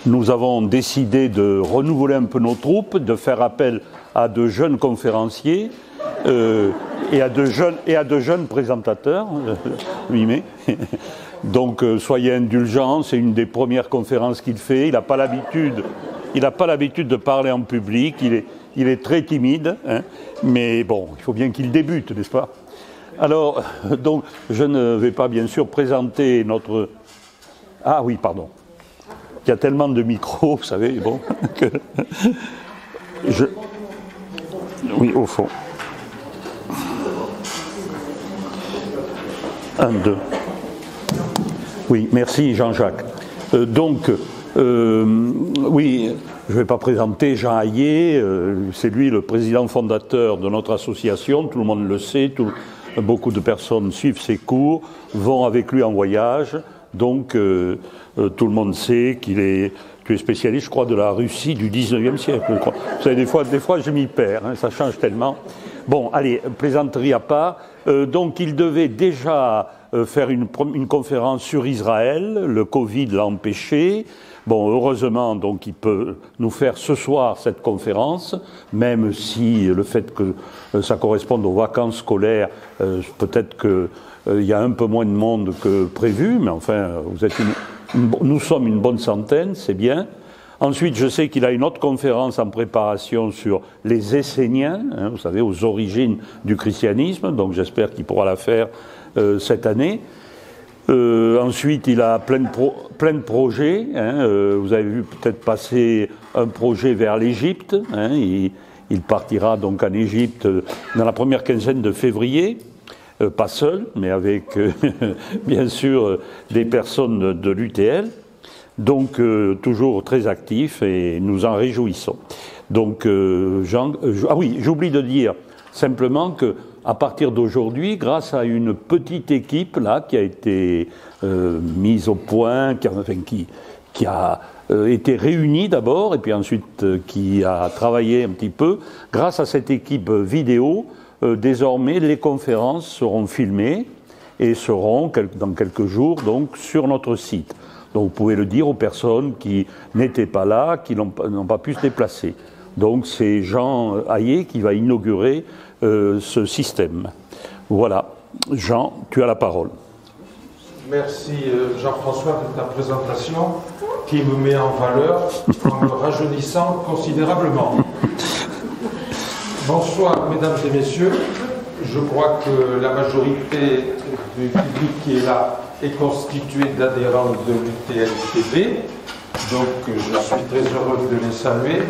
Nous avons décidé de renouveler un peu nos troupes, de faire appel à de jeunes conférenciers et à de jeunes présentateurs, 8 mai. Donc soyez indulgents, c'est une des premières conférences qu'il fait. Il n'a pas l'habitude de parler en public, il est très timide, hein, mais bon, il faut bien qu'il débute, n'est-ce pas? Alors, donc, je ne vais pas bien sûr présenter notre... Ah oui, pardon. Il y a tellement de micros, vous savez, bon, que... Oui, au fond. 1, 2. Oui, merci Jean-Jacques. Oui, je ne vais pas présenter Jean Hayet, c'est lui le président fondateur de notre association, tout le monde le sait, beaucoup de personnes suivent ses cours, vont avec lui en voyage, donc tout le monde sait tu es spécialiste, je crois, de la Russie du 19e siècle, je crois. Vous savez, des fois je m'y perds, hein, ça change tellement. Bon, allez, plaisanterie à part. Donc il devait déjà faire une conférence sur Israël, le Covid l'a empêché. Bon, heureusement, donc il peut nous faire ce soir cette conférence, même si le fait que ça corresponde aux vacances scolaires, peut-être qu'il y a un peu moins de monde que prévu, mais enfin, nous sommes une bonne centaine, c'est bien. Ensuite, je sais qu'il a une autre conférence en préparation sur les Esséniens, hein, vous savez, aux origines du christianisme, donc j'espère qu'il pourra la faire cette année. Ensuite, il a plein de projets. Hein, vous avez vu peut-être passer un projet vers l'Égypte. Hein, il partira donc en Égypte dans la première quinzaine de février. Pas seul, mais avec bien sûr des personnes de l'UTL. Donc toujours très actif et nous en réjouissons. Donc ah oui, j'oublie de dire simplement que à partir d'aujourd'hui, grâce à une petite équipe là qui a été mise au point, qui a été réunie d'abord et puis ensuite qui a travaillé un petit peu, grâce à cette équipe vidéo, désormais les conférences seront filmées et seront dans quelques jours donc sur notre site. Donc vous pouvez le dire aux personnes qui n'étaient pas là, qui n'ont pas pu se déplacer. Donc c'est Jean Hayet qui va inaugurer ce système. Voilà. Jean, tu as la parole. Merci Jean-François de ta présentation qui me met en valeur en me rajeunissant considérablement. Bonsoir mesdames et messieurs. Je crois que la majorité du public qui est là est constitué d'adhérents de l'UTL-TV, donc je suis très heureux de les saluer.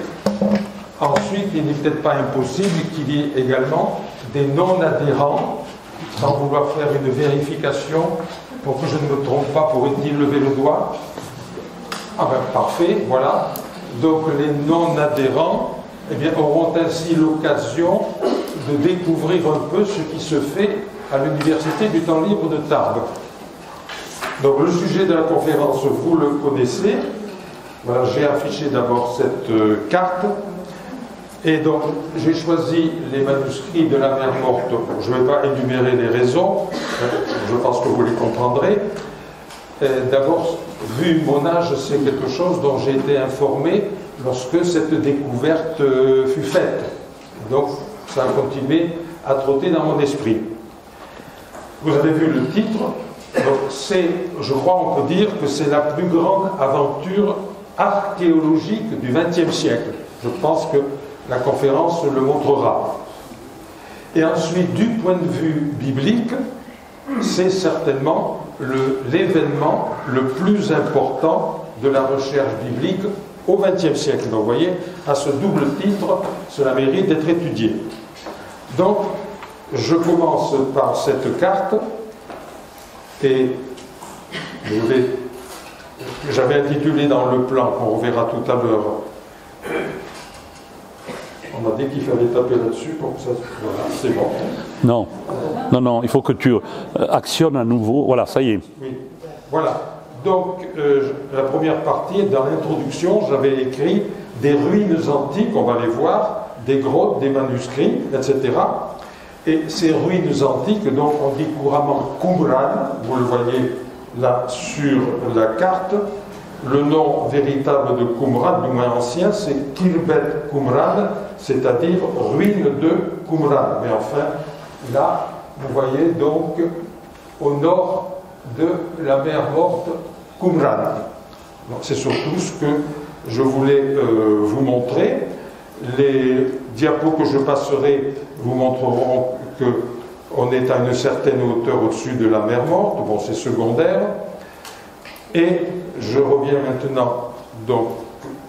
Ensuite, il n'est peut-être pas impossible qu'il y ait également des non-adhérents, sans vouloir faire une vérification, pour que je ne me trompe pas, pourrait-il lever le doigt? Ah ben parfait, voilà. Donc les non-adhérents auront ainsi l'occasion de découvrir un peu ce qui se fait à l'Université du Temps Libre de Tarbes. Donc le sujet de la conférence, vous le connaissez. Voilà, j'ai affiché d'abord cette carte. Et donc j'ai choisi les manuscrits de la mer morte. Je ne vais pas énumérer les raisons, je pense que vous les comprendrez. D'abord, vu mon âge, c'est quelque chose dont j'ai été informé lorsque cette découverte fut faite. Donc ça a continué à trotter dans mon esprit. Vous avez vu le titre. Donc je crois on peut dire que c'est la plus grande aventure archéologique du XXe siècle. Je pense que la conférence le montrera. Et ensuite, du point de vue biblique, c'est certainement l'événement le plus important de la recherche biblique au XXe siècle. Donc vous voyez, à ce double titre, cela mérite d'être étudié. Donc, je commence par cette carte. Et j'avais intitulé dans le plan, qu'on reverra tout à l'heure, on m'a dit qu'il fallait taper là-dessus pour que ça... Voilà, c'est bon. Non, il faut que tu actionnes à nouveau. Voilà, ça y est. Oui, voilà. Donc, la première partie, dans l'introduction, j'avais écrit des ruines antiques, on va les voir, des grottes, des manuscrits, etc. Et ces ruines antiques, donc on dit couramment Qumran, vous le voyez là sur la carte, Le nom véritable de Qumran, du moins ancien, c'est Khirbet Qumran, c'est-à-dire ruine de Qumran. Mais enfin, là, vous voyez donc au nord de la mer morte Qumran. C'est surtout ce que je voulais vous montrer. Les diapos que je passerai vous montreront qu'on est à une certaine hauteur au-dessus de la mer morte. Bon, c'est secondaire. Et je reviens maintenant, donc,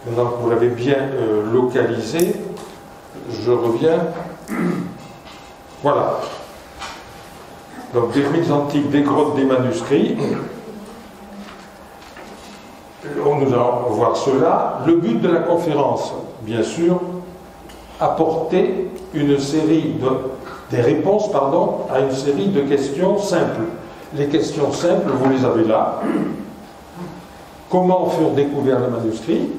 maintenant que vous l'avez bien localisé, je reviens, voilà. Donc, des ruines antiques, des grottes, des manuscrits. Nous allons voir cela. Le but de la conférence, bien sûr, apporter des réponses à une série de questions simples. Les questions simples, vous les avez là. Comment furent découverts les manuscrits?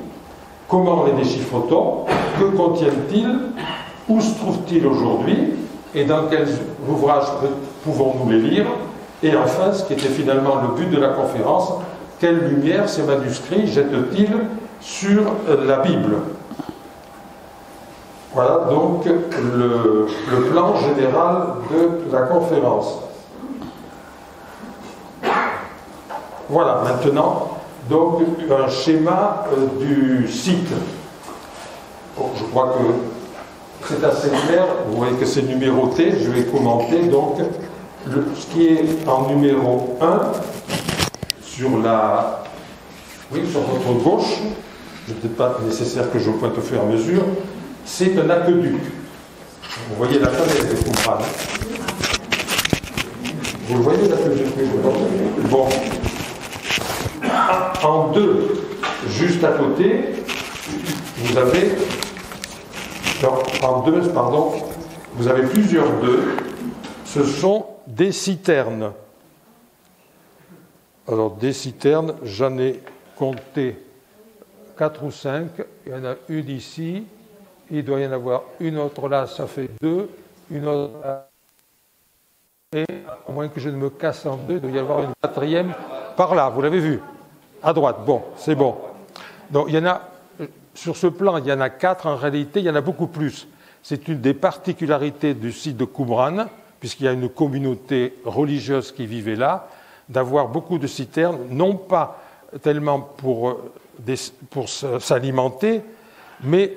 Comment les déchiffre-t-on? Que contiennent-ils? Où se trouvent-ils aujourd'hui? Et dans quels ouvrages pouvons-nous les lire? Et enfin, ce qui était finalement le but de la conférence, quelle lumière ces manuscrits jettent-ils sur la Bible? Voilà donc le plan général de la conférence. Voilà, maintenant, donc un schéma du site. Bon, je crois que c'est assez clair, vous voyez que c'est numéroté, je vais commenter donc ce qui est en numéro 1 sur votre gauche, ce n'est peut-être pas nécessaire que je pointe au fur et à mesure, c'est un aqueduc. Vous voyez la falaise de Qumran. Vous le voyez l'aqueduc? Bon. En deux, juste à côté, vous avez, vous avez plusieurs deux. Ce sont des citernes. Alors, des citernes, j'en ai compté 4 ou 5. Il y en a une ici. Il doit y en avoir une autre là, ça fait 2. Une autre là. Et, à moins que je ne me casse en deux, il doit y avoir une quatrième par là. Vous l'avez vu? À droite. Bon, c'est bon. Donc, il y en a, sur ce plan, il y en a 4. En réalité, il y en a beaucoup plus. C'est une des particularités du site de Qumran, puisqu'il y a une communauté religieuse qui vivait là, d'avoir beaucoup de citernes, non pas tellement pour s'alimenter, mais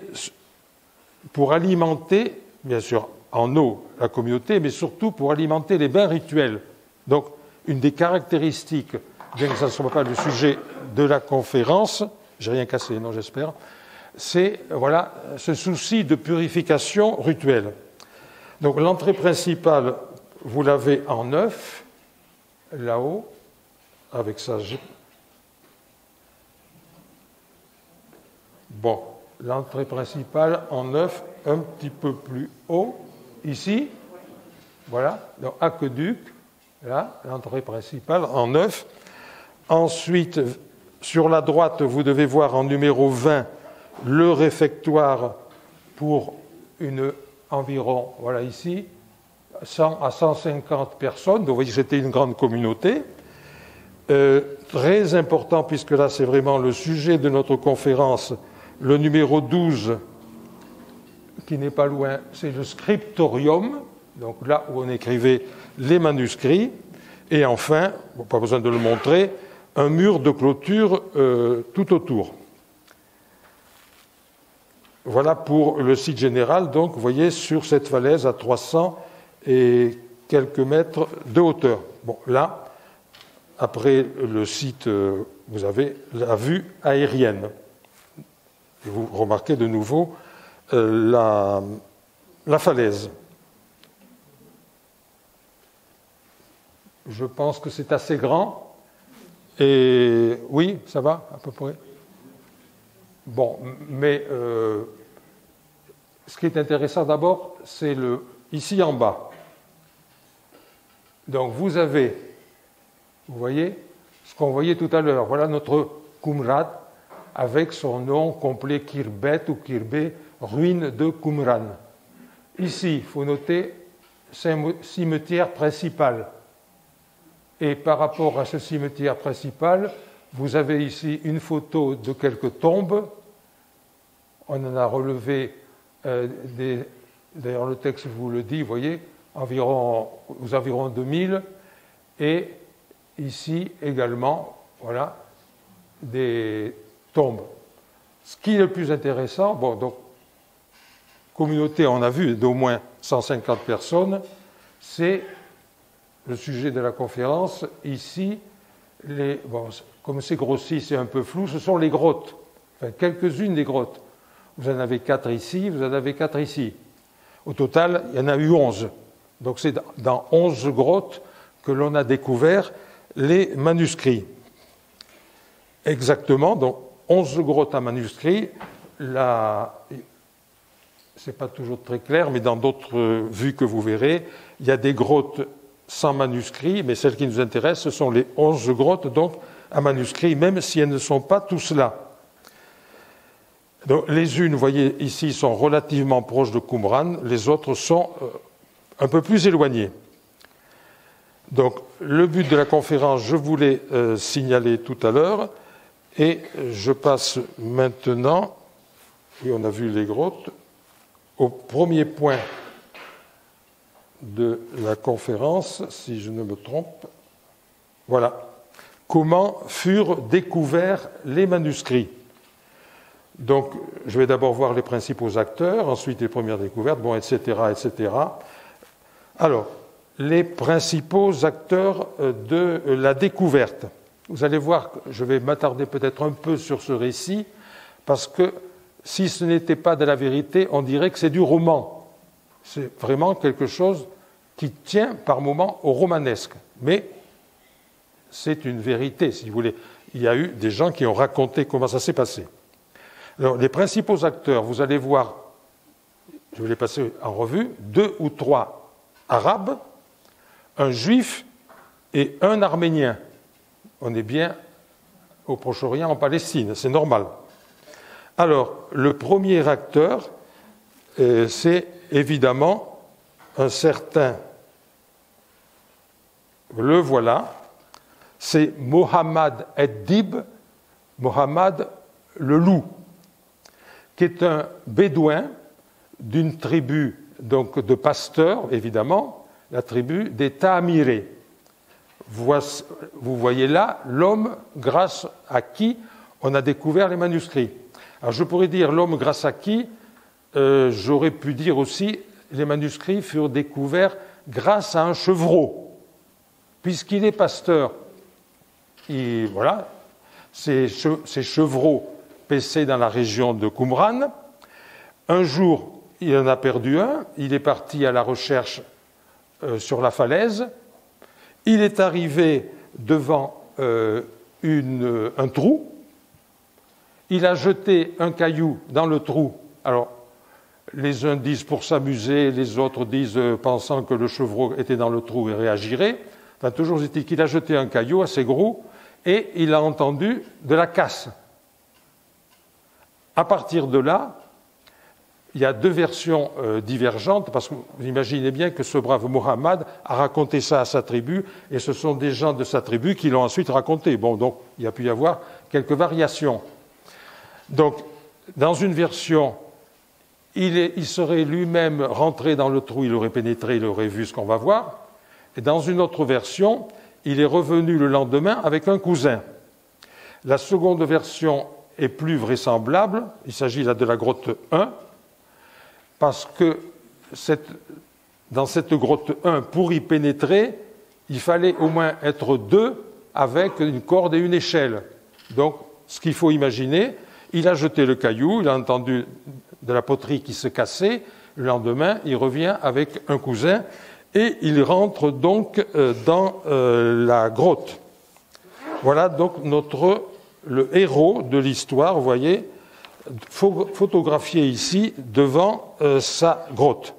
pour alimenter, bien sûr, en eau la communauté, mais surtout pour alimenter les bains rituels. Donc, une des caractéristiques, bien que ça ne soit pas le sujet de la conférence, j'ai rien cassé, non, j'espère, c'est voilà, ce souci de purification rituelle. Donc, l'entrée principale, vous l'avez en 9, là-haut, avec ça. Bon, l'entrée principale en 9, un petit peu plus haut, ici, voilà, donc aqueduc, là, l'entrée principale en 9. Ensuite, sur la droite, vous devez voir en numéro 20 le réfectoire pour environ, voilà ici, 100 à 150 personnes. Donc vous voyez que c'était une grande communauté. Très important, puisque là c'est vraiment le sujet de notre conférence, le numéro 12, qui n'est pas loin, c'est le scriptorium, donc là où on écrivait les manuscrits. Et enfin, bon, pas besoin de le montrer, un mur de clôture tout autour. Voilà pour le site général, donc vous voyez sur cette falaise à 300 et quelques mètres de hauteur. Bon, là, après le site, vous avez la vue aérienne. Et vous remarquez de nouveau la falaise. Je pense que c'est assez grand. Et oui, ça va à peu près. Bon, mais ce qui est intéressant d'abord, c'est ici en bas. Donc vous avez, vous voyez, ce qu'on voyait tout à l'heure. Voilà notre Qumran avec son nom complet Khirbet ou Khirbet, ruine de Qumran. Ici, il faut noter, c'est un cimetière principal. Et par rapport à ce cimetière principal, Vous avez ici une photo de quelques tombes. On en a relevé d'ailleurs le texte vous le dit, vous voyez, aux environs 2000. Et ici également, voilà, des tombes. Ce qui est le plus intéressant, bon, donc, communauté, on a vu, d'au moins 150 personnes, c'est le sujet de la conférence. Ici, bon, comme c'est grossi, c'est un peu flou, ce sont les grottes, enfin, quelques-unes des grottes. Vous en avez 4 ici, vous en avez 4 ici. Au total, il y en a eu 11. Donc c'est dans 11 grottes que l'on a découvert les manuscrits. Exactement, donc 11 grottes à manuscrits. C'est pas toujours très clair, mais dans d'autres vues que vous verrez, il y a des grottes sans manuscrits, mais celles qui nous intéressent, ce sont les 11 grottes donc à manuscrits, même si elles ne sont pas tous là. Donc, les unes, vous voyez ici, sont relativement proches de Qumran, les autres sont un peu plus éloignées. Donc, le but de la conférence, je vous l'ai signalé tout à l'heure, et je passe maintenant, oui, on a vu les grottes, au premier point de la conférence, si je ne me trompe. Voilà. Comment furent découverts les manuscrits? Donc, je vais d'abord voir les principaux acteurs, ensuite les premières découvertes, bon, etc., etc. Alors, les principaux acteurs de la découverte. Vous allez voir, je vais m'attarder peut-être un peu sur ce récit, parce que si ce n'était pas de la vérité, on dirait que c'est du roman. C'est vraiment quelque chose qui tient par moments au romanesque. Mais c'est une vérité, si vous voulez. Il y a eu des gens qui ont raconté comment ça s'est passé. Alors, les principaux acteurs, vous allez voir, je vais les passer en revue, 2 ou 3 arabes, un juif et un arménien. On est bien au Proche-Orient, en Palestine, c'est normal. Alors, le premier acteur, c'est évidemment un certain, le voilà, c'est Mohammad Eddib, Mohammad le loup, qui est un bédouin d'une tribu donc de pasteurs, évidemment, la tribu des Tamirés. Vous voyez là l'homme grâce à qui on a découvert les manuscrits. Alors je pourrais dire l'homme grâce à qui, j'aurais pu dire aussi les manuscrits furent découverts grâce à un chevreau, puisqu'il est pasteur. Et voilà, ces chevreaux paissaient dans la région de Qumran. Un jour, il en a perdu un, il est parti à la recherche sur la falaise. Il est arrivé devant un trou. Il a jeté un caillou dans le trou. Alors, les uns disent pour s'amuser, les autres disent pensant que le chevreau était dans le trou et réagirait. Enfin, toujours est-il qu'il a jeté un caillou assez gros et il a entendu de la casse. À partir de là, il y a 2 versions divergentes, parce que vous imaginez bien que ce brave Mohammed a raconté ça à sa tribu, et ce sont des gens de sa tribu qui l'ont ensuite raconté. Bon, donc il y a pu y avoir quelques variations. Donc, dans une version, il serait lui-même rentré dans le trou, il aurait pénétré, il aurait vu ce qu'on va voir. Et dans une autre version, il est revenu le lendemain avec un cousin. La seconde version est plus vraisemblable, il s'agit là de la grotte 1, parce que dans cette grotte 1, pour y pénétrer, il fallait au moins être 2 avec une corde et une échelle. Donc, ce qu'il faut imaginer, il a jeté le caillou, il a entendu de la poterie qui se cassait, le lendemain, il revient avec un cousin, et il rentre donc dans la grotte. Voilà donc le héros de l'histoire, vous voyez, photographié ici devant sa grotte.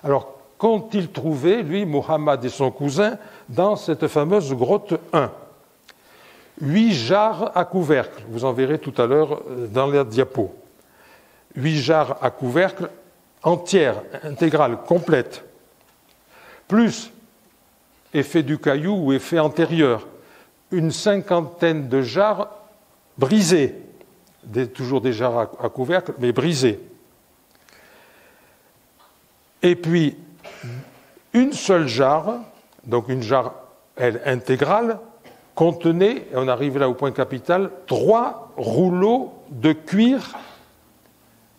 Alors, qu'ont-ils trouvé, lui, Mohammed et son cousin, dans cette fameuse grotte 1 ? 8 jarres à couvercle, vous en verrez tout à l'heure dans la diapo. 8 jarres à couvercle entières, intégrales, complètes, plus effet du caillou ou effet antérieur, une cinquantaine de jarres brisées, toujours des jarres à couvercle, mais brisées. Et puis, une seule jarre, donc une jarre, elle, intégrale, contenait, et on arrive là au point capital, 3 rouleaux de cuir,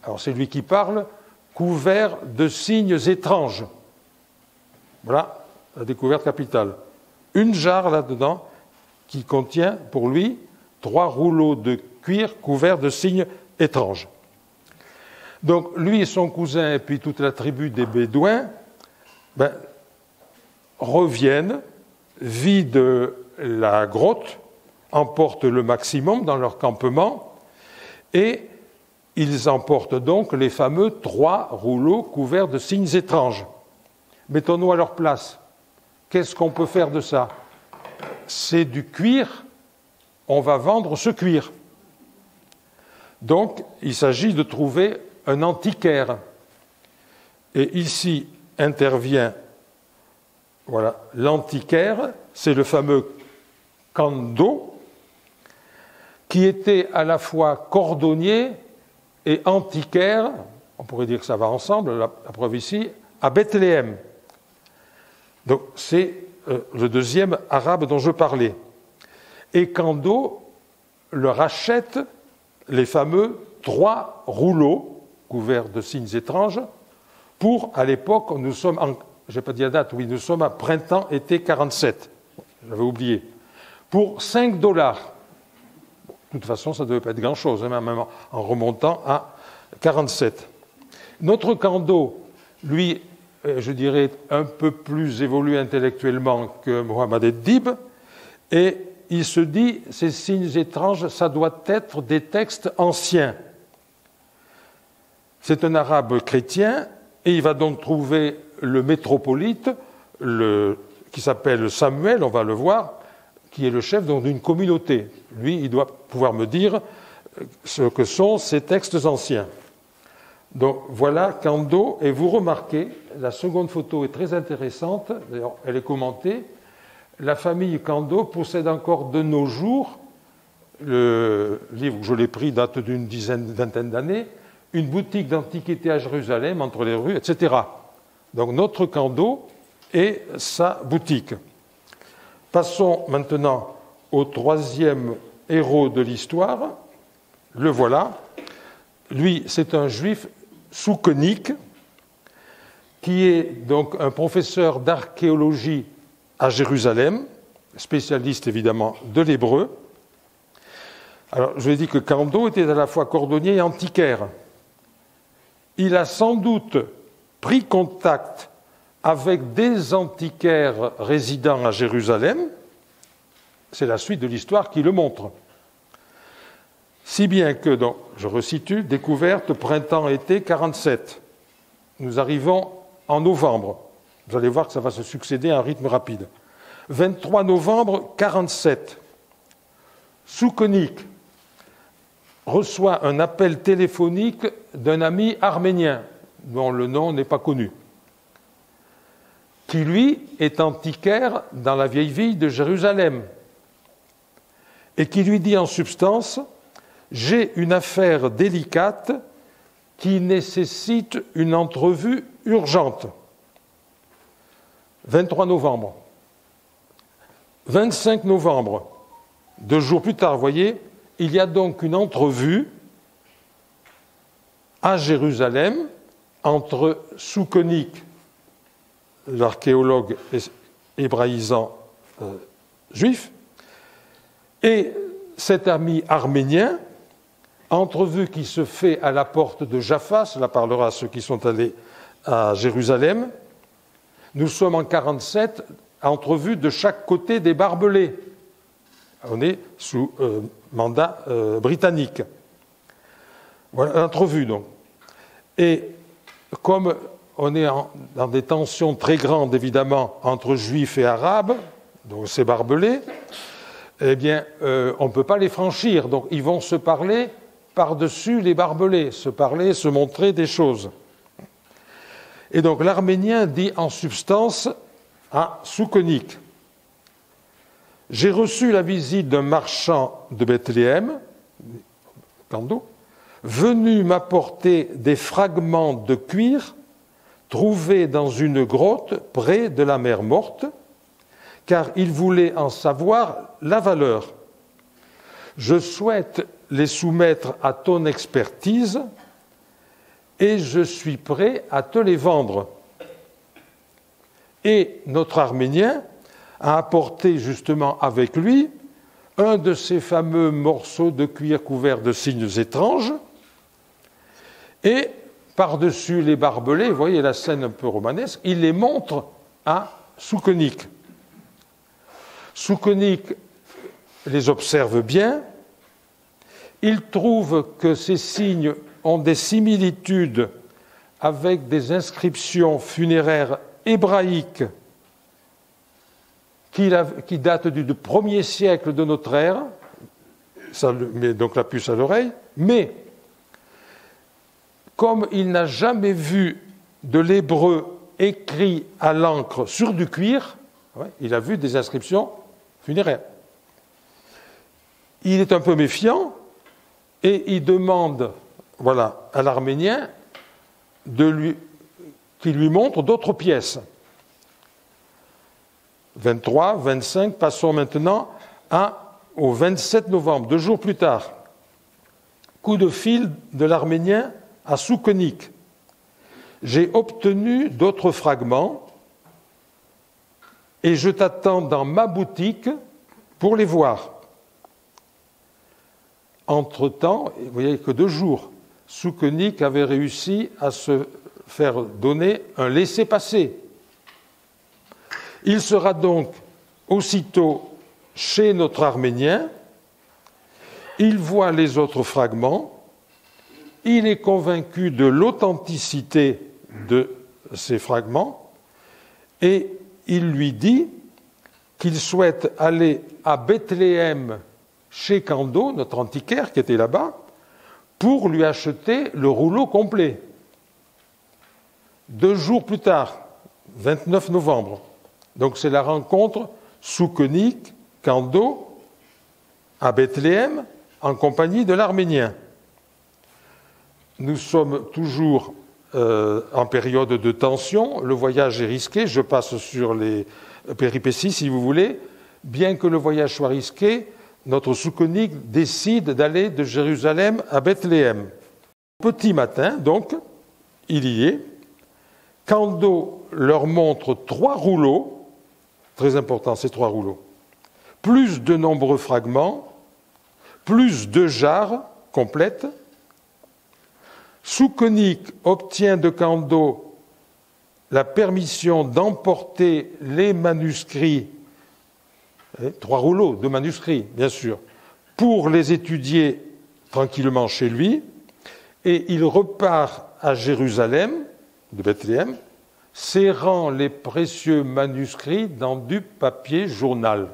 alors c'est lui qui parle, couverts de signes étranges. Voilà la découverte capitale. Une jarre là-dedans qui contient, pour lui, 3 rouleaux de cuir couverts de signes étranges. Donc, lui et son cousin, et puis toute la tribu des Bédouins, reviennent, vident la grotte, emportent le maximum dans leur campement, et ils emportent donc les fameux 3 rouleaux couverts de signes étranges. Mettons-nous à leur place. Qu'est-ce qu'on peut faire de ça? C'est du cuir, on va vendre ce cuir. Donc, il s'agit de trouver un antiquaire. Et ici intervient, voilà, l'antiquaire, c'est le fameux Kando, qui était à la fois cordonnier et antiquaire, on pourrait dire que ça va ensemble, la preuve ici, à Bethléem. Donc c'est le deuxième arabe dont je parlais. Et Kando leur achète les fameux 3 rouleaux couverts de signes étranges pour, à l'époque, nous sommes en, je n'ai pas dit la date, oui, nous sommes à printemps-été 47, j'avais oublié, pour $5. De toute façon, ça ne devait pas être grand-chose, hein, même en remontant à 47. Notre Kando, lui, je dirais, un peu plus évolué intellectuellement que Mohammed ed-Dib, et il se dit, ces signes étranges, ça doit être des textes anciens. C'est un arabe chrétien, et il va donc trouver le métropolite, qui s'appelle Samuel, on va le voir, qui est le chef d'une communauté. Lui, il doit pouvoir me dire ce que sont ces textes anciens. Donc voilà Kando, et vous remarquez, la seconde photo est très intéressante, d'ailleurs elle est commentée, la famille Kando possède encore de nos jours, le livre où je l'ai pris date d'une vingtaine d'années, une boutique d'antiquités à Jérusalem, entre les rues, etc. Donc notre Kando et sa boutique. Passons maintenant au troisième héros de l'histoire, le voilà. Lui, c'est un juif soukonique qui est donc un professeur d'archéologie à Jérusalem, spécialiste évidemment de l'hébreu. Alors, je vous ai dit que Kando était à la fois cordonnier et antiquaire. Il a sans doute pris contact avec des antiquaires résidant à Jérusalem. C'est la suite de l'histoire qui le montre. Si bien que, donc, je resitue, découverte printemps-été 47. Nous arrivons en novembre. Vous allez voir que ça va se succéder à un rythme rapide. 23 novembre 47. Soukonique reçoit un appel téléphonique d'un ami arménien, dont le nom n'est pas connu, qui, lui, est antiquaire dans la vieille ville de Jérusalem, et qui lui dit en substance « J'ai une affaire délicate qui nécessite une entrevue urgente. » 23 novembre. 25 novembre, 2 jours plus tard, vous voyez, il y a donc une entrevue à Jérusalem entre Soukonique, l'archéologue hébraïsant juif, et cet ami arménien, entrevue qui se fait à la porte de Jaffa, cela parlera à ceux qui sont allés à Jérusalem. Nous sommes en 1947, entrevue de chaque côté des barbelés. On est sous mandat britannique. Voilà l'entrevue, donc. Et comme on est dans des tensions très grandes, évidemment, entre juifs et arabes, donc ces barbelés, eh bien, on ne peut pas les franchir. Donc, ils vont se parler par-dessus les barbelés, se parler, se montrer des choses. Et donc, l'Arménien dit en substance à Soukonique J'ai reçu la visite d'un marchand de Bethléem, Kando, venu m'apporter des fragments de cuir trouvés dans une grotte près de la mer Morte, car il voulait en savoir la valeur. Je souhaite les soumettre à ton expertise et je suis prêt à te les vendre. Et notre Arménien a apporté justement avec lui un de ces fameux morceaux de cuir couverts de signes étranges, et par-dessus les barbelés, vous voyez la scène un peu romanesque, il les montre à Soukonik. Soukonik les observe bien, il trouve que ces signes ont des similitudes avec des inscriptions funéraires hébraïques qui datent du 1er siècle de notre ère, ça met donc la puce à l'oreille, mais comme il n'a jamais vu de l'hébreu écrit à l'encre sur du cuir, il a vu des inscriptions funéraires. Il est un peu méfiant et il demande à l'Arménien qu'il lui montre d'autres pièces. 23, 25, passons maintenant au 27 novembre, 2 jours plus tard. Coup de fil de l'Arménien à Soukonik. J'ai obtenu d'autres fragments et je t'attends dans ma boutique pour les voir. Entre-temps, vous voyez que 2 jours, Soukonik avait réussi à se faire donner un laissez-passer. Il sera donc aussitôt chez notre Arménien, il voit les autres fragments, il est convaincu de l'authenticité de ces fragments et il lui dit qu'il souhaite aller à Bethléem chez Kando, notre antiquaire qui était là-bas, pour lui acheter le rouleau complet. 2 jours plus tard, 29 novembre, donc c'est la rencontre Soukonik, Kando, à Bethléem, en compagnie de l'Arménien. Nous sommes toujours en période de tension, le voyage est risqué, je passe sur les péripéties si vous voulez. Bien que le voyage soit risqué, notre Soukonik décide d'aller de Jérusalem à Bethléem. Petit matin, donc, il y est. Kando leur montre 3 rouleaux, très important ces 3 rouleaux, plus de nombreux fragments, plus de jarres complètes. Soukonik obtient de Kando la permission d'emporter les manuscrits, 3 rouleaux de manuscrits, bien sûr, pour les étudier tranquillement chez lui, et il repart à Jérusalem, de Bethléem, serrant les précieux manuscrits dans du papier journal.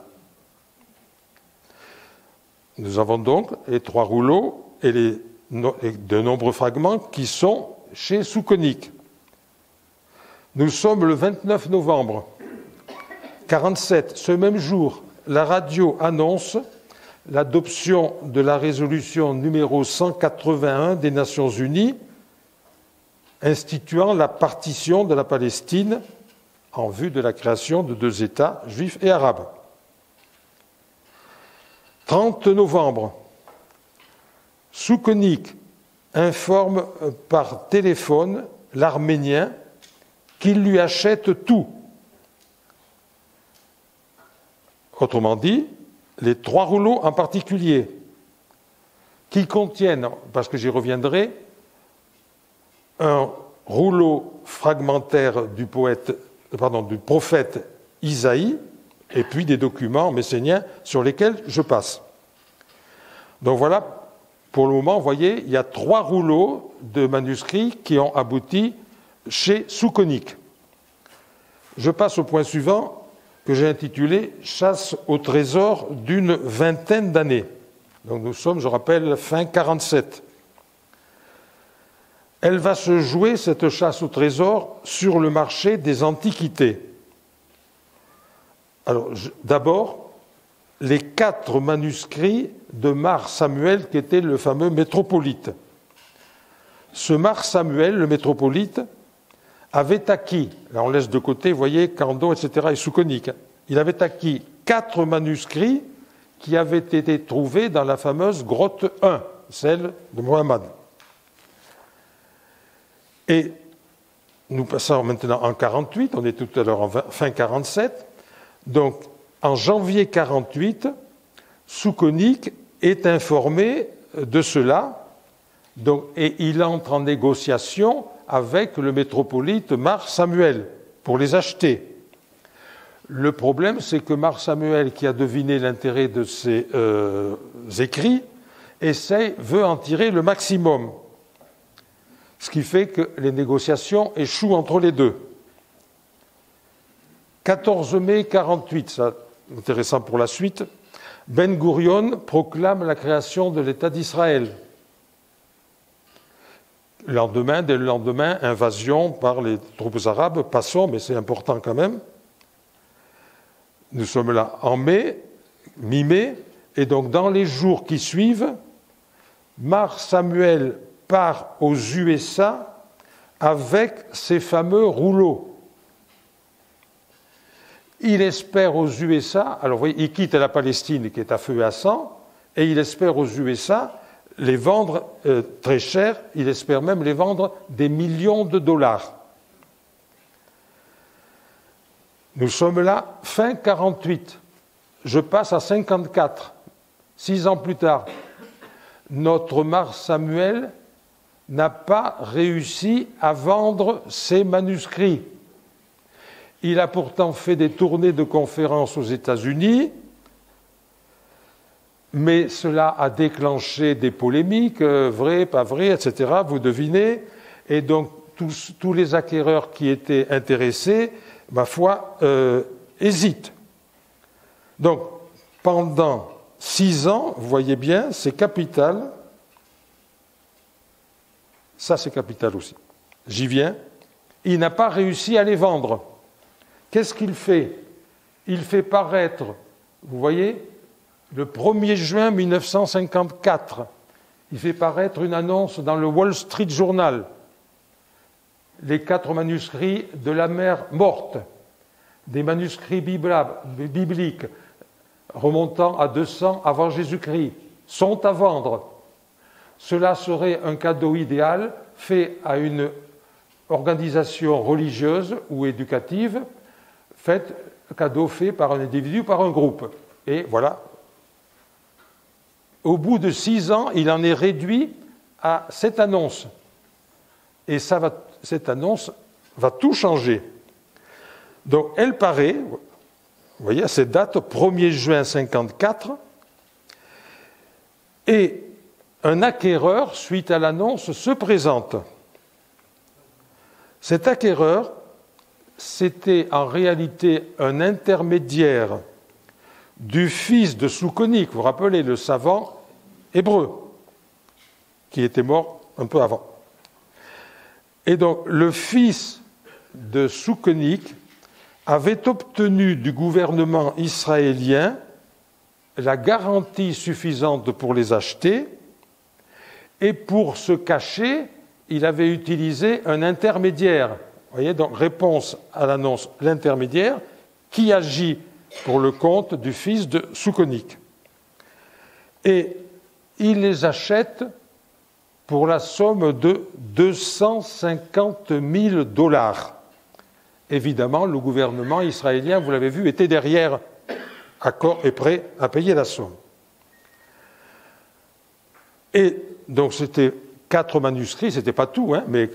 Nous avons donc les 3 rouleaux et de nombreux fragments qui sont chez Soukonik. Nous sommes le 29 novembre 1947. Ce même jour, la radio annonce l'adoption de la résolution numéro 181 des Nations Unies instituant la partition de la Palestine en vue de la création de 2 États, juifs et arabes. 30 novembre, Soukonik informe par téléphone l'Arménien qu'il lui achète tout. Autrement dit, les 3 rouleaux en particulier, qui contiennent, parce que j'y reviendrai, un rouleau fragmentaire du prophète Isaïe, et puis des documents messéniens sur lesquels je passe. Donc voilà, pour le moment, vous voyez, il y a 3 rouleaux de manuscrits qui ont abouti chez Soukonik. Je passe au point suivant que j'ai intitulé « Chasse au trésor d'une 20aine d'années ». Donc nous sommes, je rappelle, fin 1947. Elle va se jouer, cette chasse au trésor, sur le marché des antiquités. Alors, d'abord, les 4 manuscrits de Mar Samuel, qui était le fameux métropolite. Ce Mar Samuel, le métropolite, avait acquis, là on laisse de côté, vous voyez, Cando, etc., et Soukonique, il avait acquis 4 manuscrits qui avaient été trouvés dans la fameuse grotte 1, celle de Mohammed. Et nous passons maintenant en 48, on est tout à l'heure en fin 47, donc en janvier 48, Soukonique est informé de cela, donc, et il entre en négociation avec le métropolite Mar Samuel pour les acheter. Le problème, c'est que Mar Samuel, qui a deviné l'intérêt de ces écrits, veut en tirer le maximum. Ce qui fait que les négociations échouent entre les deux. 14 mai 48, ça intéressant pour la suite, Ben Gurion proclame la création de l'État d'Israël. Dès le lendemain, invasion par les troupes arabes, passons, mais c'est important quand même. Nous sommes là en mai, mi-mai, et donc dans les jours qui suivent, Mar Samuel part aux USA avec ses fameux rouleaux. Il espère aux USA, alors vous voyez, il quitte la Palestine qui est à feu et à sang, et il espère aux USA les vendre très cher, il espère même les vendre des millions de dollars. Nous sommes là, fin 48. Je passe à 54, 6 ans plus tard. Notre Mar Samuel n'a pas réussi à vendre ses manuscrits. Il a pourtant fait des tournées de conférences aux États-Unis, mais cela a déclenché des polémiques, vrai, pas vrai, etc., vous devinez, et donc tous les acquéreurs qui étaient intéressés, ma foi, hésitent. Donc, pendant 6 ans, vous voyez bien, c'est capital. Ça, c'est capital aussi. J'y viens. Il n'a pas réussi à les vendre. Qu'est-ce qu'il fait? Il fait paraître, vous voyez, le 1er juin 1954, il fait paraître une annonce dans le Wall Street Journal. Les 4 manuscrits de la mer morte, des manuscrits bibliques remontant à 200 avant Jésus-Christ, sont à vendre. Cela serait un cadeau idéal fait à une organisation religieuse ou éducative, cadeau fait par un individu, par un groupe. Et voilà. Au bout de 6 ans, il en est réduit à cette annonce. Et cette annonce va tout changer. Donc, elle paraît, vous voyez, à cette date, 1er juin 1954, et un acquéreur, suite à l'annonce, se présente. Cet acquéreur, c'était en réalité un intermédiaire du fils de Soukonique, vous vous rappelez, le savant hébreu, qui était mort un peu avant. Et donc, le fils de Soukonique avait obtenu du gouvernement israélien la garantie suffisante pour les acheter, et pour se cacher, il avait utilisé un intermédiaire. Vous voyez, donc, réponse à l'annonce, l'intermédiaire, qui agit pour le compte du fils de Soukonique. Et il les achète pour la somme de 250 000 $. Évidemment, le gouvernement israélien, vous l'avez vu, était derrière, accord et prêt à payer la somme. Et donc c'était 4 manuscrits, c'était pas tout, mais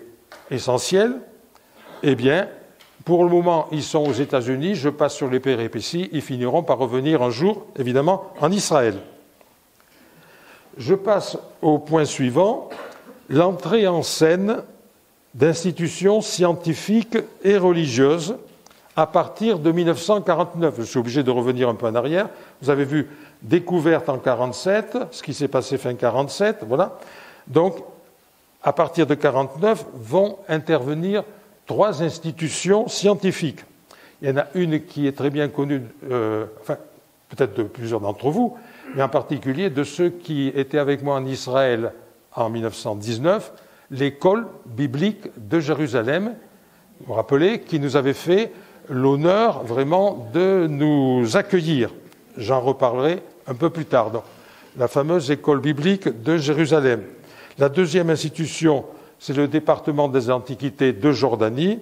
essentiel. Eh bien, pour le moment, ils sont aux États-Unis, je passe sur les péripéties, ils finiront par revenir un jour, évidemment, en Israël. Je passe au point suivant, l'entrée en scène d'institutions scientifiques et religieuses à partir de 1949. Je suis obligé de revenir un peu en arrière. Vous avez vu, découverte en 1947, ce qui s'est passé fin 1947, voilà. Donc, à partir de 1949, vont intervenir 3 institutions scientifiques. Il y en a une qui est très bien connue, peut-être de plusieurs d'entre vous, mais en particulier de ceux qui étaient avec moi en Israël en 1919, l'école biblique de Jérusalem, vous vous rappelez, qui nous avait fait l'honneur vraiment de nous accueillir. J'en reparlerai un peu plus tard. Donc, la fameuse école biblique de Jérusalem. La deuxième institution, c'est le département des antiquités de Jordanie.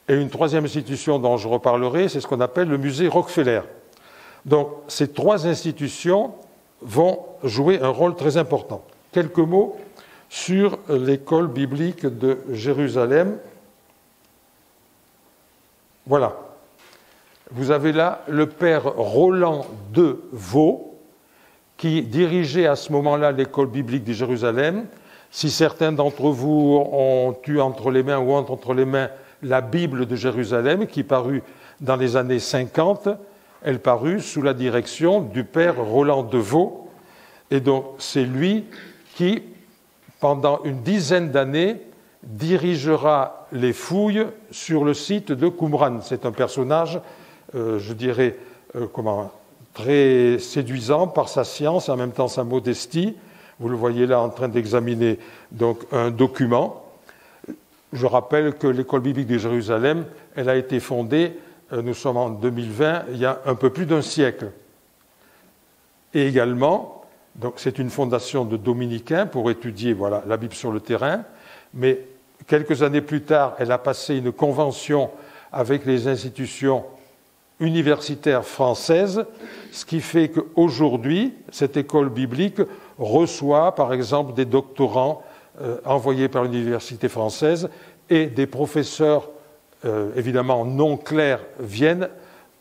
Et une troisième institution dont je reparlerai, c'est ce qu'on appelle le musée Rockefeller. Donc, ces trois institutions vont jouer un rôle très important. Quelques mots sur l'école biblique de Jérusalem. Voilà. Vous avez là le père Roland de Vaux, qui dirigeait à ce moment-là l'école biblique de Jérusalem. Si certains d'entre vous ont eu entre les mains ou ont entre les mains la Bible de Jérusalem, qui parut dans les années 50, elle parut sous la direction du père Roland de Vaux. Et donc, c'est lui qui, pendant une dizaine d'années, dirigera les fouilles sur le site de Qumran. C'est un personnage, je dirais, très séduisant par sa science et en même temps sa modestie. Vous le voyez là en train d'examiner donc un document. Je rappelle que l'école biblique de Jérusalem, elle a été fondée, nous sommes en 2020, il y a un peu plus d'un siècle. Et également, donc c'est une fondation de dominicains pour étudier la Bible sur le terrain, mais quelques années plus tard, elle a passé une convention avec les institutions universitaires françaises, ce qui fait qu'aujourd'hui, cette école biblique reçoit, par exemple, des doctorants envoyés par l'université française et des professeurs, évidemment non clercs, viennent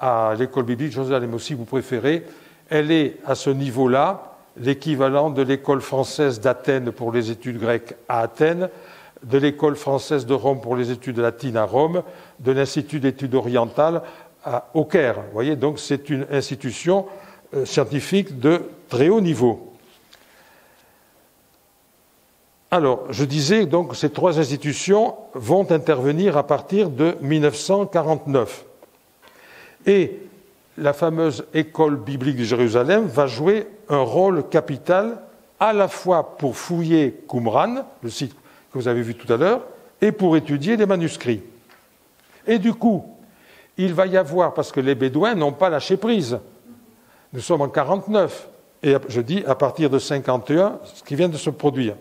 à l'école biblique de Jérusalem. Aussi, vous préférez, elle est à ce niveau-là l'équivalent de l'école française d'Athènes pour les études grecques à Athènes, de l'école française de Rome pour les études latines à Rome, de l'Institut d'études orientales au Caire. Vous voyez, donc c'est une institution scientifique de très haut niveau. Alors, je disais donc que ces trois institutions vont intervenir à partir de 1949. Et la fameuse école biblique de Jérusalem va jouer un rôle capital à la fois pour fouiller Qumran, le site que vous avez vu tout à l'heure, et pour étudier les manuscrits. Et du coup, il va y avoir, parce que les Bédouins n'ont pas lâché prise, nous sommes en 1949, et je dis à partir de 1951, ce qui vient de se produire.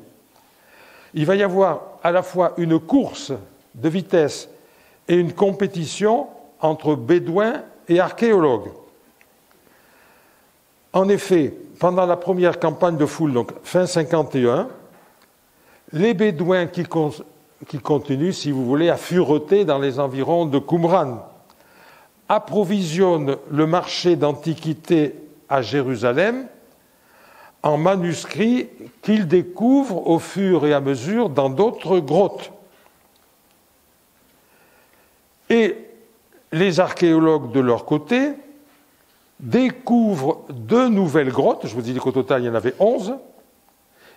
Il va y avoir à la fois une course de vitesse et une compétition entre Bédouins et archéologues. En effet, pendant la première campagne de foule, donc fin 1951, les Bédouins qui continuent, si vous voulez, à fureter dans les environs de Qumran, approvisionnent le marché d'antiquités à Jérusalem en manuscrits qu'ils découvrent au fur et à mesure dans d'autres grottes. Et les archéologues, de leur côté, découvrent deux nouvelles grottes. Je vous dis qu'au total, il y en avait 11.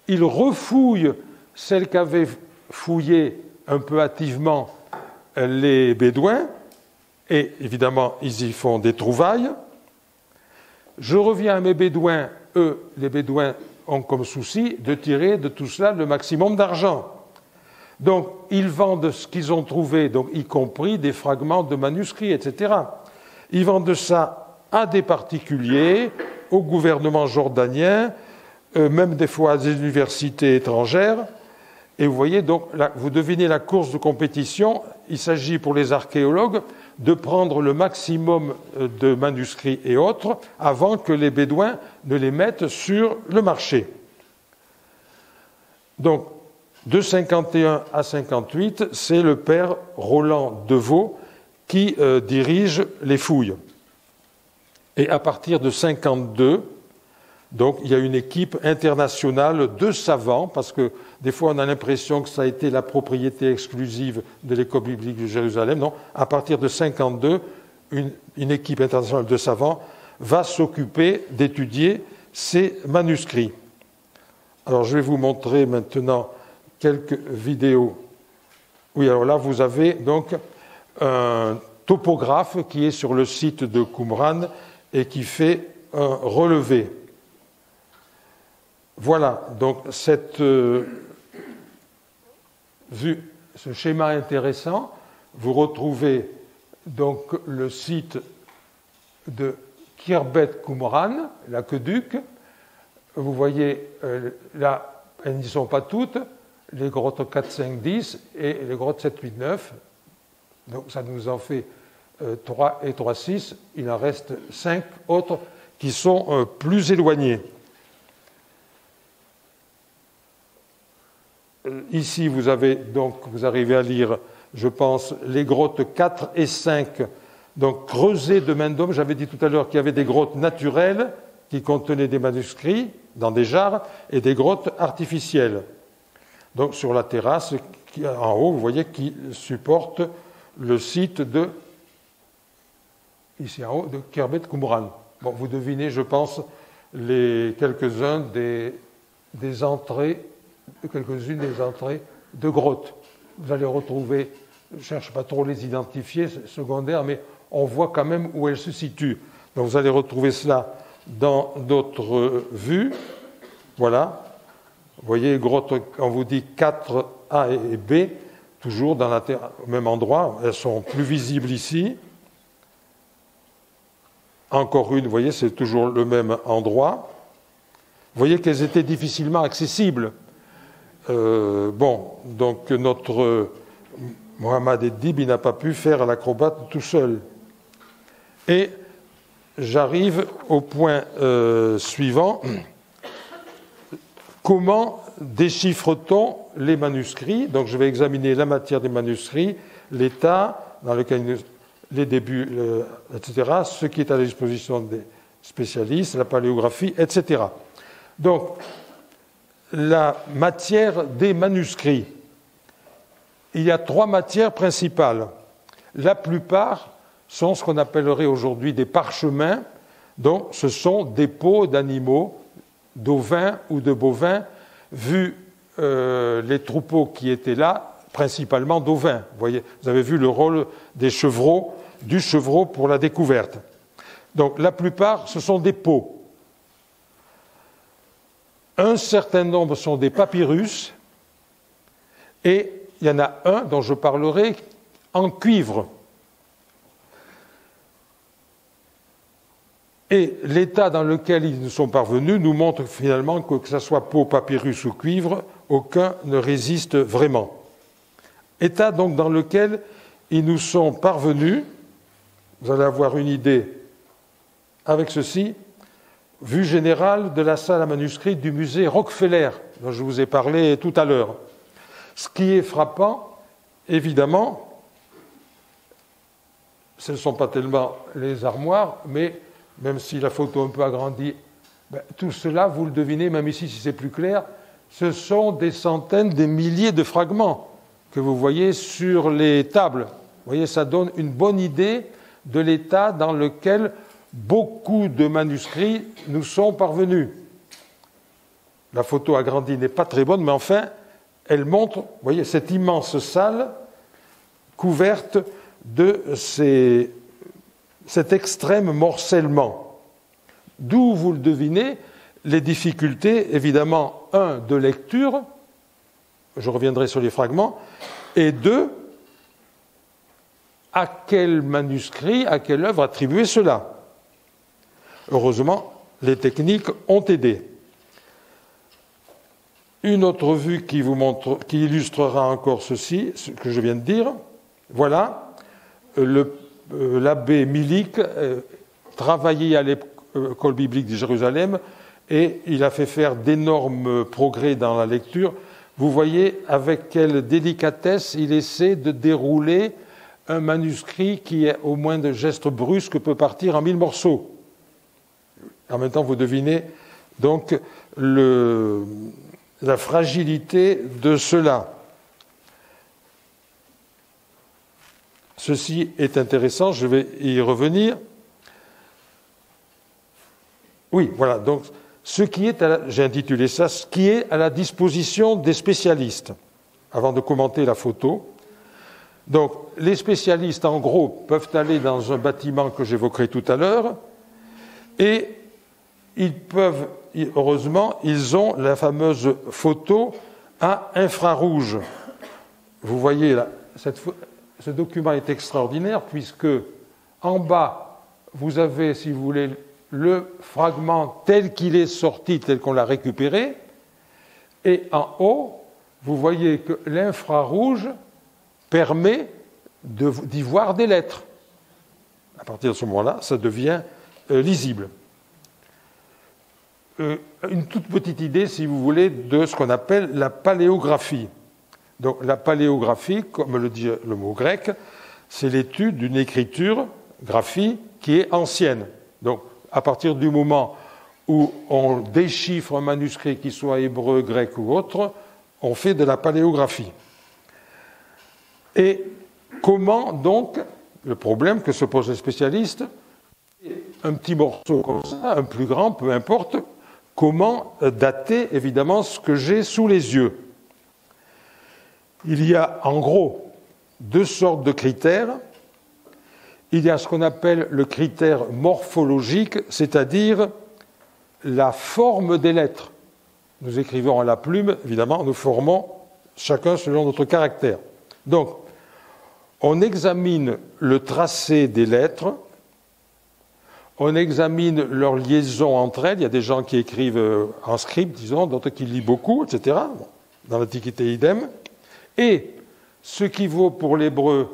Ils refouillent celles qu'avaient fouillées un peu hâtivement les Bédouins, et évidemment, ils y font des trouvailles. Je reviens à mes Bédouins. Eux, les Bédouins, ont comme souci de tirer de tout cela le maximum d'argent. Donc, ils vendent ce qu'ils ont trouvé, donc, y compris des fragments de manuscrits, etc. Ils vendent ça à des particuliers, au gouvernement jordanien, même des fois à des universités étrangères. Et vous voyez, donc, là, vous devinez la course de compétition. Il s'agit pour les archéologues de prendre le maximum de manuscrits et autres avant que les Bédouins ne les mettent sur le marché. Donc, de 51 à 58, c'est le père Roland de Vaux qui dirige les fouilles. Et à partir de 52, donc, il y a une équipe internationale de savants, parce que des fois on a l'impression que ça a été la propriété exclusive de l'école biblique de Jérusalem. Non, à partir de 52, une équipe internationale de savants va s'occuper d'étudier ces manuscrits. Alors je vais vous montrer maintenant quelques vidéos. Oui, alors là vous avez donc un topographe qui est sur le site de Qumran et qui fait un relevé. Voilà, donc cette vue, ce schéma intéressant, vous retrouvez donc le site de Khirbet-Qumran, l'aqueduc. Vous voyez là, elles n'y sont pas toutes, les grottes 4, 5, 10 et les grottes 7, 8, 9. Donc ça nous en fait 3 et 3, 6. Il en reste 5 autres qui sont plus éloignées. Ici, vous arrivez à lire, je pense, les grottes 4 et 5, donc creusées de main d'homme. J'avais dit tout à l'heure qu'il y avait des grottes naturelles qui contenaient des manuscrits dans des jarres et des grottes artificielles. Donc sur la terrasse, en haut, vous voyez, qui supporte le site de, ici en haut, de Khirbet-Qumran. Bon, vous devinez, je pense, quelques-unes des entrées de grottes. Vous allez retrouver, je ne cherche pas trop les identifier, secondaires, mais on voit quand même où elles se situent. Donc vous allez retrouver cela dans d'autres vues. Voilà. Vous voyez, grottes, on vous dit 4A et B, toujours dans la terre, au même endroit. Elles sont plus visibles ici. Encore une, vous voyez, c'est toujours le même endroit. Vous voyez qu'elles étaient difficilement accessibles. Donc notre Mohamed Eddib, il n'a pas pu faire l'acrobate tout seul. Et j'arrive au point suivant. Comment déchiffre-t-on les manuscrits? Donc je vais examiner la matière des manuscrits, l'état dans lequel les débuts, etc., ce qui est à la disposition des spécialistes, la paléographie, etc. Donc, la matière des manuscrits. Il y a 3 matières principales. La plupart sont ce qu'on appellerait aujourd'hui des parchemins, donc ce sont des peaux d'animaux, d'ovins ou de bovins, vu les troupeaux qui étaient là, principalement d'ovins. Vous avez vu le rôle du chevreau pour la découverte. Donc la plupart, ce sont des peaux. Un certain nombre sont des papyrus, et il y en a un dont je parlerai en cuivre. Et l'état dans lequel ils nous sont parvenus nous montre finalement que ce soit peau, papyrus ou cuivre, aucun ne résiste vraiment. État donc dans lequel ils nous sont parvenus, vous allez avoir une idée avec ceci, vue générale de la salle à manuscrits du musée Rockefeller, dont je vous ai parlé tout à l'heure. Ce qui est frappant, évidemment, ce ne sont pas tellement les armoires, mais même si la photo est un peu agrandie, tout cela, vous le devinez, même ici si c'est plus clair, ce sont des centaines, des milliers de fragments que vous voyez sur les tables. Vous voyez, ça donne une bonne idée de l'état dans lequel beaucoup de manuscrits nous sont parvenus. La photo agrandie n'est pas très bonne, mais enfin, elle montre, vous voyez, cette immense salle couverte de cet extrême morcellement. D'où, vous le devinez, les difficultés, évidemment, 1, de lecture, je reviendrai sur les fragments, et 2, à quel manuscrit, à quelle œuvre attribuer cela. Heureusement, les techniques ont aidé. Une autre vue qui vous montre, qui illustrera encore ceci, ce que je viens de dire. Voilà, l'abbé Milik travaillait à l'école biblique de Jérusalem et il a fait faire d'énormes progrès dans la lecture. Vous voyez avec quelle délicatesse il essaie de dérouler un manuscrit qui, au moins de gestes brusques, peut partir en 1000 morceaux. En même temps, vous devinez donc la fragilité de cela. Ceci est intéressant, je vais y revenir. Oui, voilà, donc ce qui est, j'ai intitulé ça, ce qui est à la disposition des spécialistes, avant de commenter la photo. Donc, les spécialistes, en gros, peuvent aller dans un bâtiment que j'évoquerai tout à l'heure et heureusement, ils ont la fameuse photo à infrarouge. Vous voyez là, ce document est extraordinaire puisque en bas, vous avez, si vous voulez, le fragment tel qu'il est sorti, tel qu'on l'a récupéré, et en haut, vous voyez que l'infrarouge permet d'y voir des lettres. À partir de ce moment-là, ça devient lisible. Une toute petite idée, si vous voulez, de ce qu'on appelle la paléographie. Donc, la paléographie, comme le dit le mot grec, c'est l'étude d'une écriture, graphie, qui est ancienne. Donc, à partir du moment où on déchiffre un manuscrit, qu'il soit hébreu, grec ou autre, on fait de la paléographie. Et comment donc, le problème que se posent les spécialistes, un petit morceau comme ça, un plus grand, peu importe, comment dater évidemment ce que j'ai sous les yeux? Il y a en gros deux sortes de critères. Il y a ce qu'on appelle le critère morphologique, c'est-à-dire la forme des lettres. Nous écrivons à la plume, évidemment, nous formons chacun selon notre caractère. Donc, on examine le tracé des lettres, on examine leur liaison entre elles. Il y a des gens qui écrivent en script, disons, d'autres qui lisent beaucoup, etc. Dans l'Antiquité, idem. Et ce qui vaut pour l'hébreu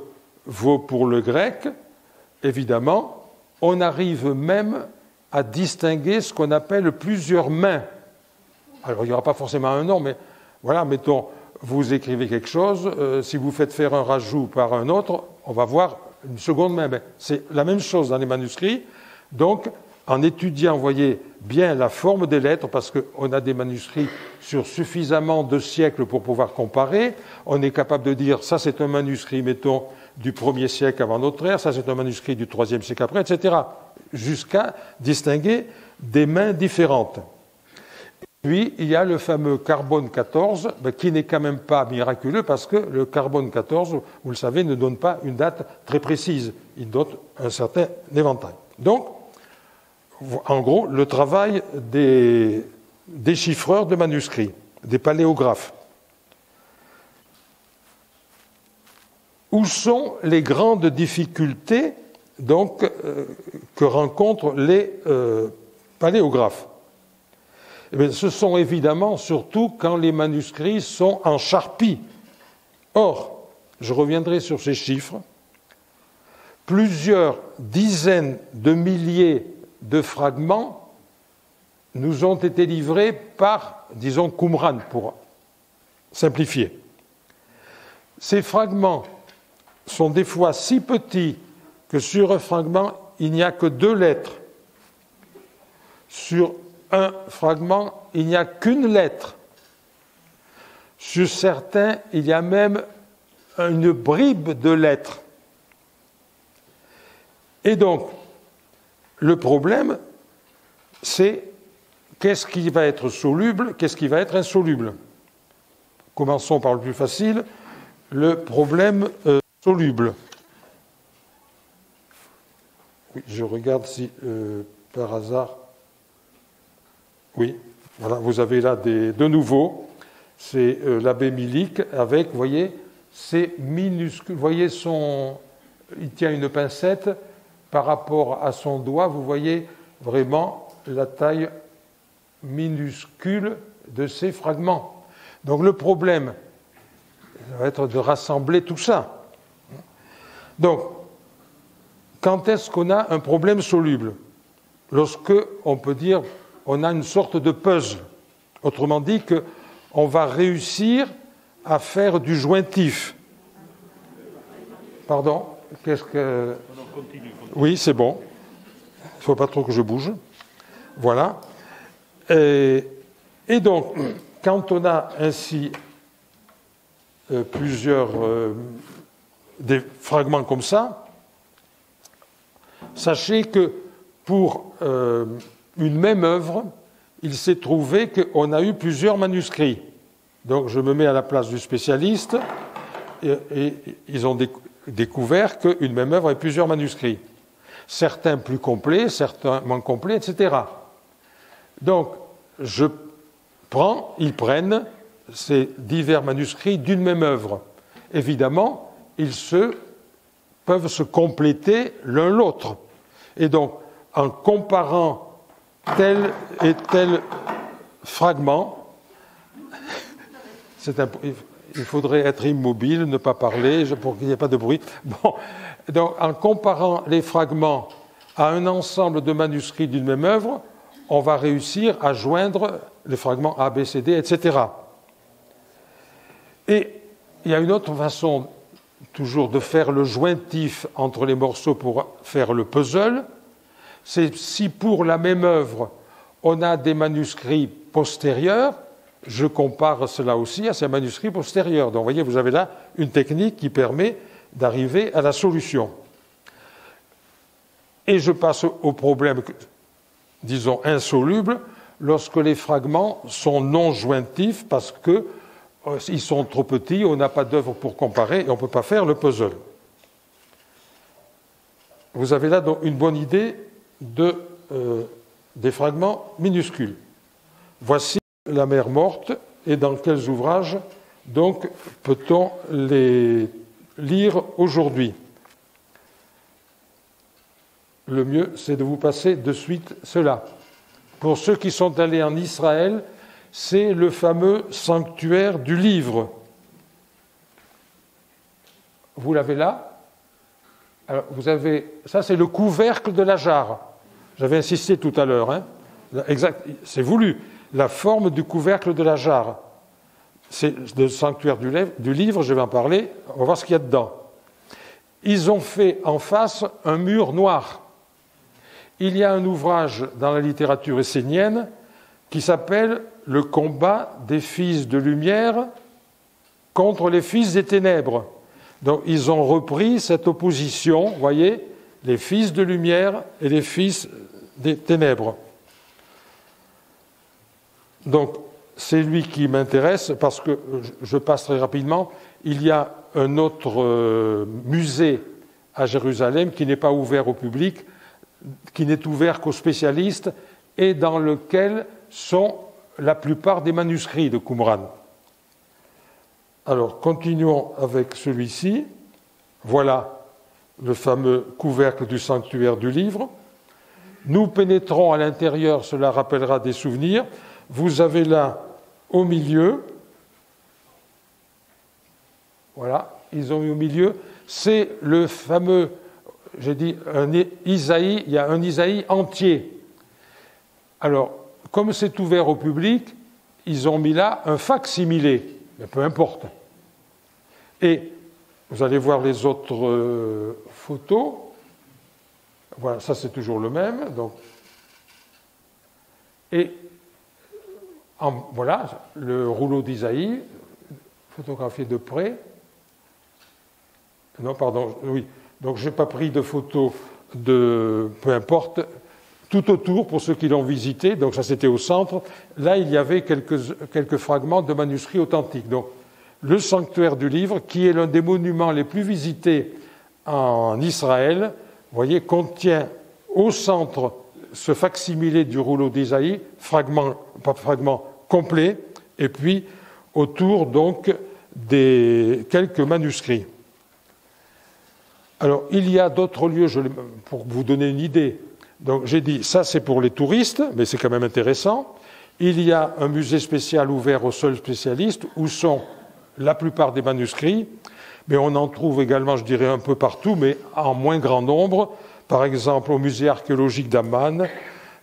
vaut pour le grec. Évidemment, on arrive même à distinguer ce qu'on appelle plusieurs mains. Alors, il n'y aura pas forcément un nom, mais voilà, mettons, vous écrivez quelque chose, si vous faites faire un rajout par un autre, on va voir une seconde main. Mais c'est la même chose dans les manuscrits. Donc, en étudiant, vous voyez, bien la forme des lettres, parce qu'on a des manuscrits sur suffisamment de siècles pour pouvoir comparer, on est capable de dire, ça c'est un manuscrit, mettons, du 1er siècle avant notre ère, ça c'est un manuscrit du 3e siècle après, etc., jusqu'à distinguer des mains différentes. Puis, il y a le fameux carbone 14, qui n'est quand même pas miraculeux, parce que le carbone 14, vous le savez, ne donne pas une date très précise, il donne un certain éventail. Donc, en gros, le travail des déchiffreurs de manuscrits, des paléographes. Où sont les grandes difficultés donc, que rencontrent les paléographes? Eh bien, ce sont évidemment surtout quand les manuscrits sont en charpie. Or, je reviendrai sur ces chiffres, plusieurs dizaines de milliers de fragments nous ont été livrés par, disons, Qumran, pour simplifier. Ces fragments sont des fois si petits que sur un fragment, il n'y a que 2 lettres. Sur un fragment, il n'y a qu'une lettre. Sur certains, il y a même une bribe de lettres. Et donc, le problème, c'est qu'est-ce qui va être soluble, qu'est-ce qui va être insoluble. Commençons par le plus facile, le problème soluble. Oui, je regarde si, par hasard... Oui, voilà, vous avez là de nouveau, c'est l'abbé Milik avec, vous voyez, c'est minuscule. Vous voyez, il tient une pincette par rapport à son doigt, vous voyez vraiment la taille minuscule de ces fragments. Donc le problème va être de rassembler tout ça. Donc, quand est-ce qu'on a un problème soluble? Lorsque, on peut dire, on a une sorte de puzzle. Autrement dit, qu'on va réussir à faire du jointif. Pardon? Qu'est-ce que... Oui, c'est bon. Il ne faut pas trop que je bouge. Voilà. Et donc, quand on a ainsi plusieurs des fragments comme ça, sachez que pour une même œuvre, il s'est trouvé qu'on a eu plusieurs manuscrits. Donc je me mets à la place du spécialiste et ils ont découvert qu'une même œuvre avait plusieurs manuscrits. Certains plus complets, certains moins complets, etc. Donc, ils prennent ces divers manuscrits d'une même œuvre. Évidemment, peuvent se compléter l'un l'autre. Et donc, en comparant tel et tel fragment, il faudrait être immobile, ne pas parler, pour qu'il n'y ait pas de bruit. Bon, donc, en comparant les fragments à un ensemble de manuscrits d'une même œuvre, on va réussir à joindre les fragments A, B, C, D, etc. Et il y a une autre façon toujours de faire le jointif entre les morceaux pour faire le puzzle, c'est si pour la même œuvre, on a des manuscrits postérieurs, je compare cela aussi à ces manuscrits postérieurs. Donc vous voyez, vous avez là une technique qui permet d'arriver à la solution. Et je passe au problème, disons, insoluble, lorsque les fragments sont non jointifs parce qu'ils sont trop petits, on n'a pas d'œuvre pour comparer et on ne peut pas faire le puzzle. Vous avez là donc une bonne idée des fragments minuscules. Voici la mer morte et dans quels ouvrages donc peut-on les lire aujourd'hui. Le mieux, c'est de vous passer de suite cela. Pour ceux qui sont allés en Israël, c'est le fameux sanctuaire du livre. Vous l'avez là? Alors, ça, c'est le couvercle de la jarre. J'avais insisté tout à l'heure. Hein. Exact, c'est voulu. La forme du couvercle de la jarre. C'est le sanctuaire du livre, je vais en parler. On va voir ce qu'il y a dedans. Ils ont fait en face un mur noir. Il y a un ouvrage dans la littérature essénienne qui s'appelle « Le combat des fils de lumière contre les fils des ténèbres ». Donc ils ont repris cette opposition, vous voyez, les fils de lumière et les fils des ténèbres. Donc c'est lui qui m'intéresse parce que, je passe très rapidement, il y a un autre musée à Jérusalem qui n'est pas ouvert au public, qui n'est ouvert qu'aux spécialistes et dans lequel sont la plupart des manuscrits de Qumran. Alors, continuons avec celui-ci. Voilà le fameux couvercle du sanctuaire du livre. Nous pénétrons à l'intérieur, cela rappellera des souvenirs. Vous avez là, au milieu, voilà, ils ont mis au milieu, c'est le fameux, j'ai dit, un Isaïe, il y a un Isaïe entier. Alors, comme c'est ouvert au public, ils ont mis là un fac-similé, mais peu importe. Et vous allez voir les autres photos. Voilà, ça c'est toujours le même. Donc. Et voilà, le rouleau d'Isaïe, photographié de près. Non, pardon, oui. Donc, je n'ai pas pris de photos peu importe, tout autour, pour ceux qui l'ont visité. Donc, ça, c'était au centre. Là, il y avait quelques fragments de manuscrits authentiques. Donc, le sanctuaire du livre, qui est l'un des monuments les plus visités en Israël, vous voyez, contient au centre ce fac-similé du rouleau d'Isaïe, fragment complet, et puis autour, donc, des quelques manuscrits. Alors, il y a d'autres lieux, pour vous donner une idée. Donc, j'ai dit, ça c'est pour les touristes, mais c'est quand même intéressant. Il y a un musée spécial ouvert aux seuls spécialistes, où sont la plupart des manuscrits, mais on en trouve également, je dirais, un peu partout, mais en moins grand nombre. Par exemple, au musée archéologique d'Amman,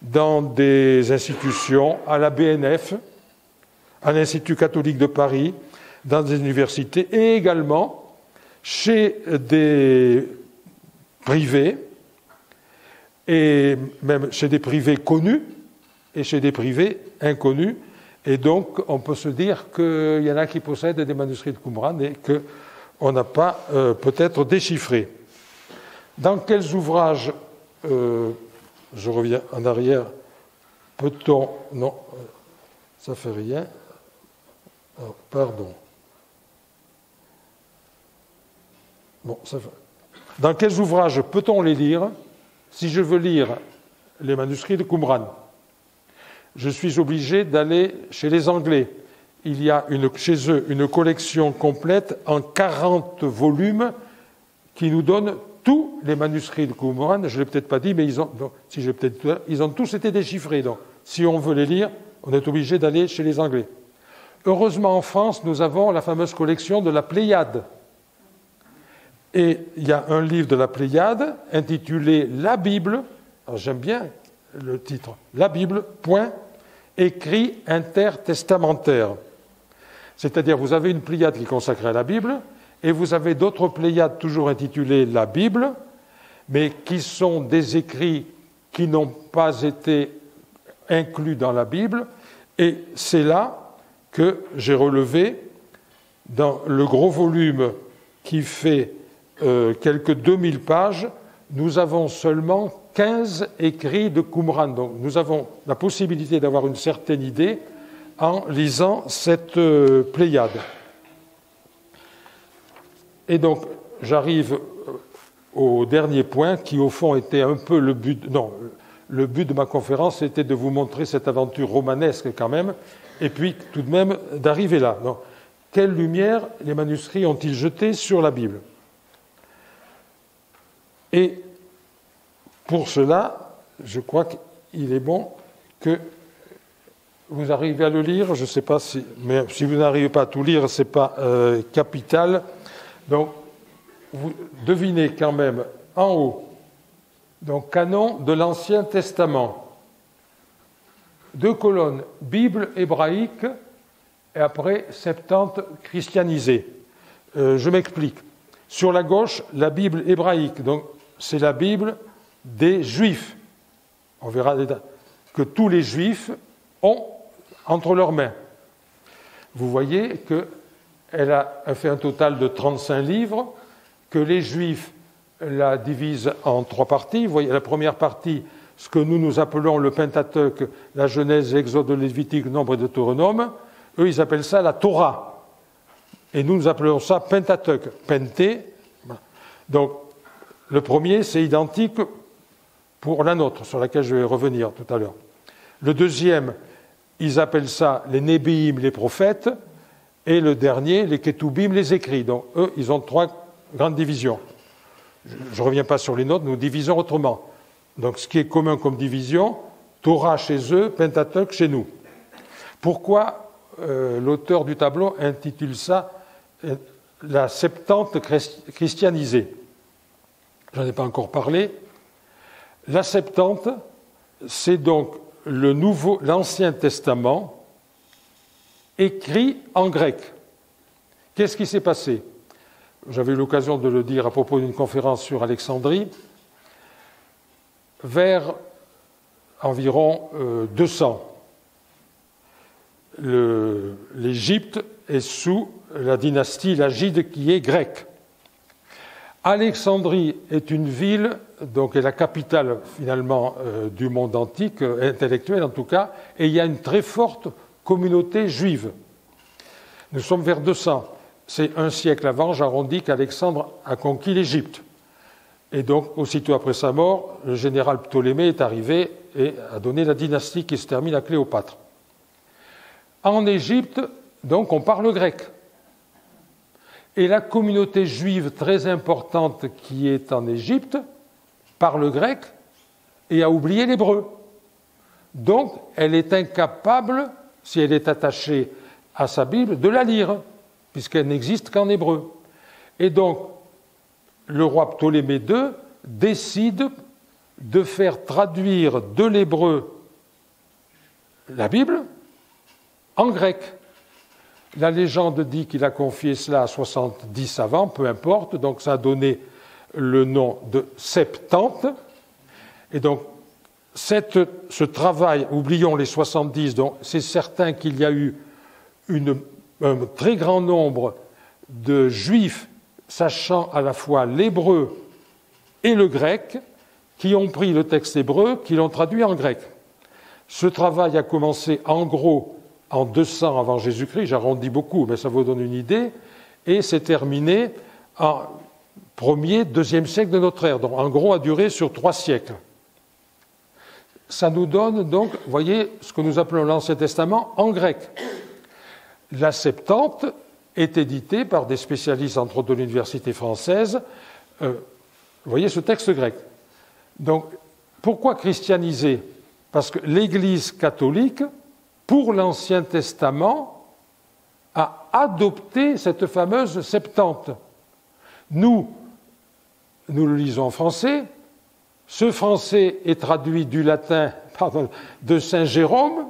dans des institutions, à la BNF, à l'Institut catholique de Paris, dans des universités, et également chez des privés, et même chez des privés connus, et chez des privés inconnus. Et donc, on peut se dire qu'il y en a qui possèdent des manuscrits de Qumran et qu'on n'a pas peut-être déchiffré. Dans quels ouvrages, je reviens en arrière, peut-on... Non, ça ne fait rien. Oh, pardon. Bon, ça fait... Dans quels ouvrages peut-on les lire si je veux lire les manuscrits de Qumran? je suis obligé d'aller chez les Anglais. Il y a chez eux une collection complète en 40 volumes qui nous donne tous les manuscrits de Qumran. Je ne l'ai peut-être pas dit, mais ils ont tous été déchiffrés. Donc, si on veut les lire, on est obligé d'aller chez les Anglais. Heureusement, en France, nous avons la fameuse collection de la Pléiade. Et il y a un livre de la Pléiade intitulé « La Bible », alors j'aime bien le titre, « La Bible, point, écrit intertestamentaire ». C'est-à-dire, vous avez une Pléiade qui est consacrée à la Bible, et vous avez d'autres Pléiades toujours intitulées « La Bible », mais qui sont des écrits qui n'ont pas été inclus dans la Bible, et c'est là que j'ai relevé, dans le gros volume qui fait quelques 2000 pages, nous avons seulement 15 écrits de Qumran. Donc nous avons la possibilité d'avoir une certaine idée en lisant cette Pléiade. Et donc j'arrive au dernier point qui au fond était un peu le but... Non, le but de ma conférence était de vous montrer cette aventure romanesque quand même, et puis tout de même d'arriver là. Donc, quelle lumière les manuscrits ont-ils jeté sur la Bible ? Et pour cela, je crois qu'il est bon que vous arrivez à le lire. Je ne sais pas si... Mais si vous n'arrivez pas à tout lire, ce n'est pas capital. Donc, vous devinez quand même en haut, donc canon de l'Ancien Testament. 2 colonnes, Bible hébraïque, et après 70 christianisée. Je m'explique. Sur la gauche, la Bible hébraïque, donc c'est la Bible des Juifs. On verra que tous les Juifs ont entre leurs mains. Vous voyez qu'elle a fait un total de 35 livres, que les Juifs la divisent en 3 parties. Vous voyez, la première partie, ce que nous appelons le Pentateuque, la Genèse, l'Exode, le Lévitique, Nombre et Deutéronome. Eux, ils appellent ça la Torah. Et nous appelons ça Pentateuque, Penté. Donc, le premier, c'est identique pour la nôtre, sur laquelle je vais revenir tout à l'heure. Le deuxième, ils appellent ça les Nébéim, les prophètes. Et le dernier, les Ketubim, les écrits. Donc, eux, ils ont 3 grandes divisions. Je ne reviens pas sur les nôtres, nous divisons autrement. Donc, ce qui est commun comme division, Torah chez eux, Pentateuque chez nous. Pourquoi l'auteur du tableau intitule ça la Septante christianisée? J'en ai pas encore parlé. La Septante, c'est donc l'Ancien Testament écrit en grec. Qu'est-ce qui s'est passé? J'avais eu l'occasion de le dire à propos d'une conférence sur Alexandrie. Vers environ 200, l'Égypte est sous la dynastie lagide qui est grecque. Alexandrie est une ville, donc est la capitale finalement du monde antique, intellectuel en tout cas, et il y a une très forte communauté juive. Nous sommes vers 200. C'est un siècle avant, j'arrondis, qu'Alexandre a conquis l'Égypte. Et donc, aussitôt après sa mort, le général Ptolémée est arrivé et a donné la dynastie qui se termine à Cléopâtre. En Égypte, donc, on parle grec. Et la communauté juive très importante qui est en Égypte parle grec et a oublié l'hébreu. Donc, elle est incapable, si elle est attachée à sa Bible, de la lire, puisqu'elle n'existe qu'en hébreu. Et donc, le roi Ptolémée II décide de faire traduire de l'hébreu la Bible en grec. La légende dit qu'il a confié cela à 70 savants, peu importe, donc ça a donné le nom de Septante. Et donc, ce travail, oublions les 70, donc c'est certain qu'il y a eu un très grand nombre de juifs sachant à la fois l'hébreu et le grec, qui ont pris le texte hébreu, qui l'ont traduit en grec. Ce travail a commencé en gros en 200 avant Jésus-Christ, j'arrondis beaucoup, mais ça vous donne une idée, et s'est terminé en 1er, 2e siècle de notre ère, donc en gros a duré sur 3 siècles. ça nous donne donc, vous voyez, ce que nous appelons l'Ancien Testament en grec. La Septante est éditée par des spécialistes, entre autres de l'université française. Vous voyez ce texte grec. Donc, pourquoi christianiser? Parce que l'Église catholique, pour l'Ancien Testament, a adopté cette fameuse Septante. Nous le lisons en français. Ce français est traduit du latin de Saint Jérôme,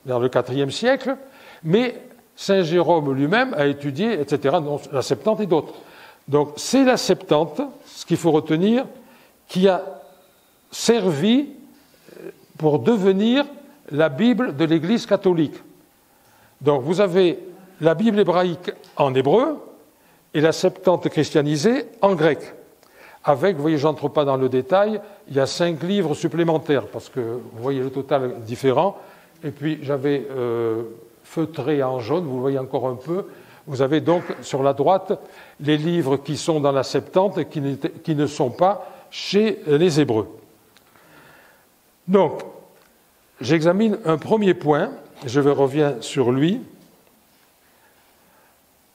vers le IVe siècle, mais Saint Jérôme lui-même a étudié, etc., la Septante et d'autres. Donc c'est la Septante, ce qu'il faut retenir, qui a servi pour devenir la Bible de l'Église catholique. Donc vous avez la Bible hébraïque en hébreu et la Septante christianisée en grec. Avec, vous voyez, je n'entre pas dans le détail, il y a 5 livres supplémentaires, parce que vous voyez le total est différent. Et puis j'avais feutré en jaune, vous le voyez encore un peu. Vous avez donc sur la droite les livres qui sont dans la Septante et qui ne sont pas chez les Hébreux. Donc, j'examine un premier point, je reviens sur lui.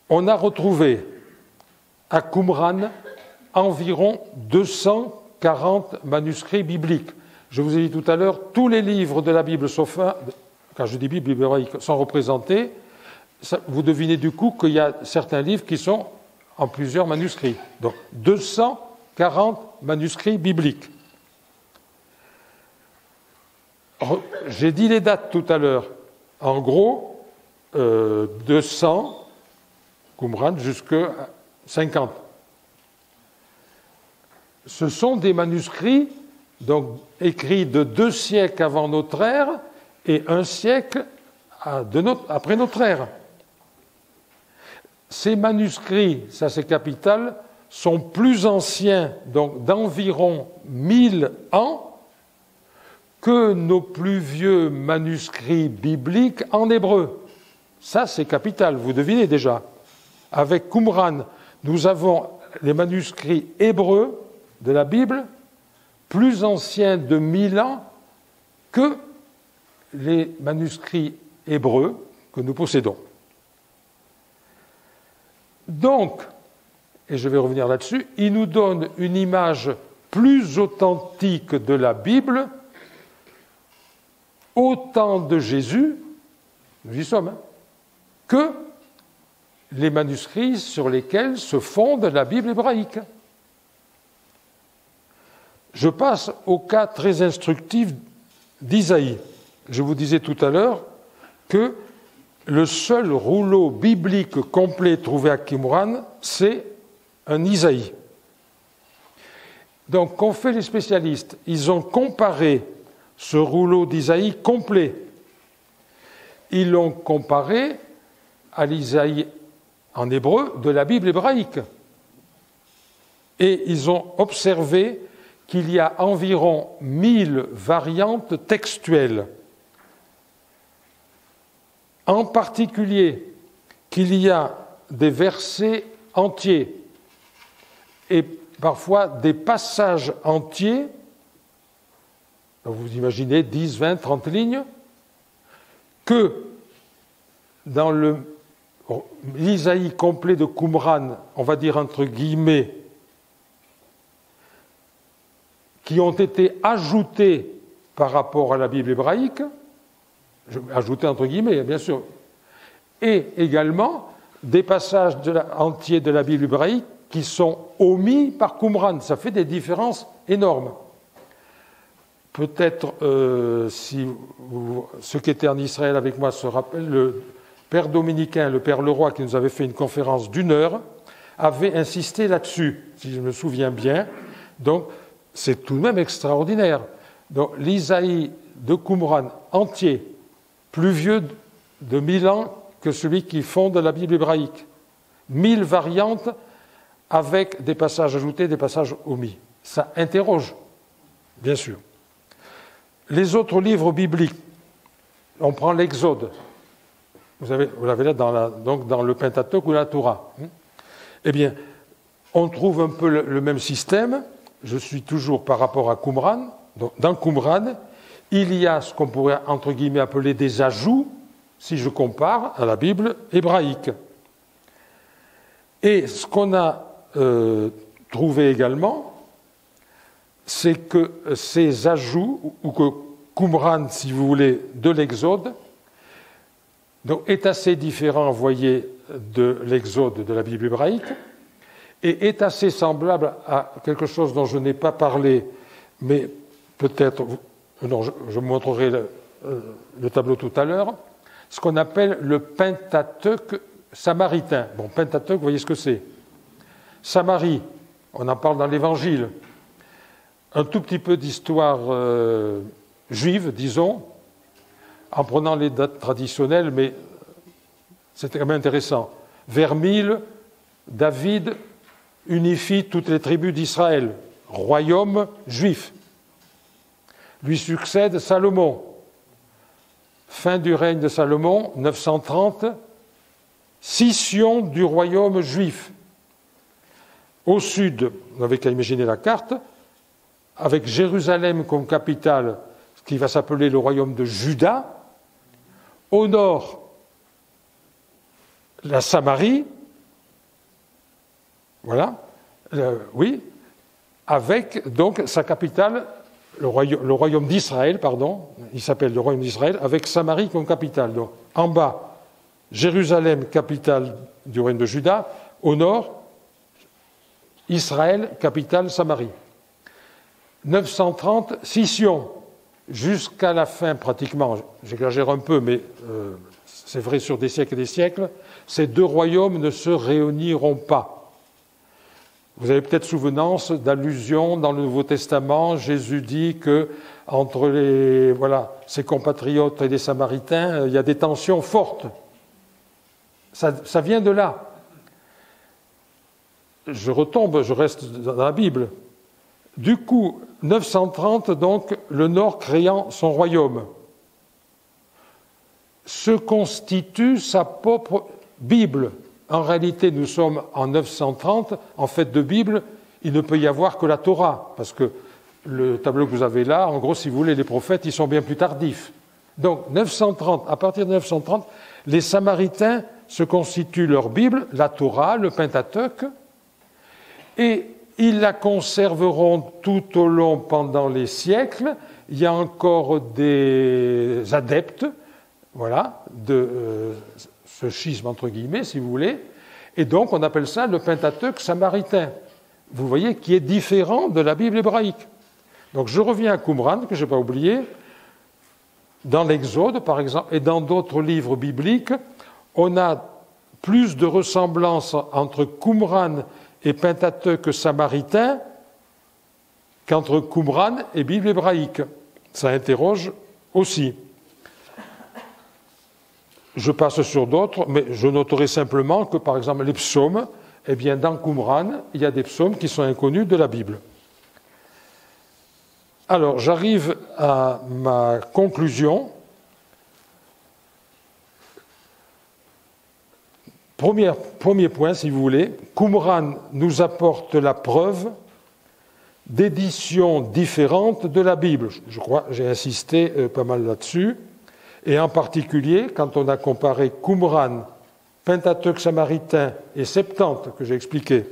On a retrouvé à Qumran environ 240 manuscrits bibliques. Je vous ai dit tout à l'heure, tous les livres de la Bible, sauf un, quand je dis Bible hébraïque, sont représentés. Vous devinez du coup qu'il y a certains livres qui sont en plusieurs manuscrits. Donc 240 manuscrits bibliques. J'ai dit les dates tout à l'heure. En gros, 200, Qumran, jusqu'à 50. Ce sont des manuscrits donc, écrits de 2 siècles avant notre ère et 1 siècle après notre ère. Ces manuscrits, ça c'est capital, sont plus anciens, donc d'environ 1000 ans, que nos plus vieux manuscrits bibliques en hébreu. Ça c'est capital, vous devinez déjà. Avec Qumran, nous avons les manuscrits hébreux de la Bible plus anciens de 1000 ans que les manuscrits hébreux que nous possédons. Donc, et je vais revenir là-dessus, il nous donne une image plus authentique de la Bible au temps de Jésus, nous y sommes, que les manuscrits sur lesquels se fonde la Bible hébraïque. Je passe au cas très instructif d'Isaïe. Je vous disais tout à l'heure que le seul rouleau biblique complet trouvé à Qumran, c'est un Isaïe. Donc, qu'ont fait les spécialistes? Ils ont comparé ce rouleau d'Isaïe complet. Ils l'ont comparé à l'Isaïe en hébreu de la Bible hébraïque. Et ils ont observé qu'il y a environ 1000 variantes textuelles. En particulier, qu'il y a des versets entiers et parfois des passages entiers, vous imaginez 10, 20, 30 lignes, que dans l'Isaïe complet de Qumran, on va dire entre guillemets, qui ont été ajoutés par rapport à la Bible hébraïque, ajoutés entre guillemets, bien sûr, et également des passages entiers de la Bible hébraïque qui sont omis par Qumran. Ça fait des différences énormes. Peut-être, si ceux qui étaient en Israël avec moi se rappellent, le père dominicain, le père Leroy, qui nous avait fait une conférence d'1 heure, avait insisté là-dessus, si je me souviens bien. Donc, c'est tout de même extraordinaire. Donc, l'Isaïe de Qumran entier, plus vieux de 1000 ans que celui qui fonde la Bible hébraïque. 1000 variantes avec des passages ajoutés, des passages omis. Ça interroge, bien sûr. Les autres livres bibliques, on prend l'Exode. Vous l'avez là dans le Pentateuque ou la Torah. Eh bien, on trouve un peu le même système. Je suis toujours par rapport à Qumran. Donc, dans Qumran, il y a ce qu'on pourrait, entre guillemets, appeler des ajouts, si je compare à la Bible hébraïque. Et ce qu'on a trouvé également, c'est que ces ajouts, ou que Qumran, si vous voulez, de l'Exode, donc, est assez différent, vous voyez, de l'Exode de la Bible hébraïque, et est assez semblable à quelque chose dont je n'ai pas parlé, mais peut-être, non, je vous montrerai le tableau tout à l'heure, ce qu'on appelle le Pentateuque samaritain. Bon, Pentateuque, vous voyez ce que c'est. Samarie, on en parle dans l'Évangile. Un tout petit peu d'histoire juive, disons, en prenant les dates traditionnelles, mais c'était quand même intéressant. Vers 1000, David unifie toutes les tribus d'Israël, royaume juif. Lui succède Salomon. Fin du règne de Salomon, 930, scission du royaume juif. Au sud, vous n'avez qu'à imaginer la carte, avec Jérusalem comme capitale, ce qui va s'appeler le royaume de Juda. Au nord, la Samarie, voilà, oui, avec donc sa capitale, le royaume d'Israël, pardon, il s'appelle le royaume d'Israël, avec Samarie comme capitale. Donc, en bas, Jérusalem, capitale du royaume de Juda. Au nord, Israël, capitale Samarie. 930, scission, jusqu'à la fin pratiquement, j'exagère un peu, mais c'est vrai sur des siècles et des siècles, ces deux royaumes ne se réuniront pas. Vous avez peut-être souvenance d'allusions dans le Nouveau Testament. Jésus dit que entre ses compatriotes et les Samaritains, il y a des tensions fortes. Ça vient de là. Je reste dans la Bible. Du coup, 930, donc, le Nord créant son royaume, se constitue sa propre Bible. En réalité, nous sommes en 930. En fait, de Bible, il ne peut y avoir que la Torah, parce que le tableau que vous avez là, en gros, si vous voulez, les prophètes, ils sont bien plus tardifs. Donc, 930, à partir de 930, les Samaritains se constituent leur Bible, la Torah, le Pentateuque, et ils la conserveront tout au long pendant les siècles. Il y a encore des adeptes, voilà, de ce schisme entre guillemets, si vous voulez, et donc on appelle ça le Pentateuque samaritain. Vous voyez, qui est différent de la Bible hébraïque. Donc je reviens à Qumran, que je n'ai pas oublié. Dans l'Exode, par exemple, et dans d'autres livres bibliques, on a plus de ressemblances entre Qumran et Pentateuque samaritain qu'entre Qumran et Bible hébraïque. Ça interroge aussi. Je passe sur d'autres, mais je noterai simplement que, par exemple, les psaumes, eh bien, dans Qumran, il y a des psaumes qui sont inconnus de la Bible. Alors, j'arrive à ma conclusion. Premier point, si vous voulez, Qumran nous apporte la preuve d'éditions différentes de la Bible. Je crois, j'ai insisté pas mal là-dessus. Et en particulier, quand on a comparé Qumran, Pentateuque samaritain et Septante, que j'ai expliqué,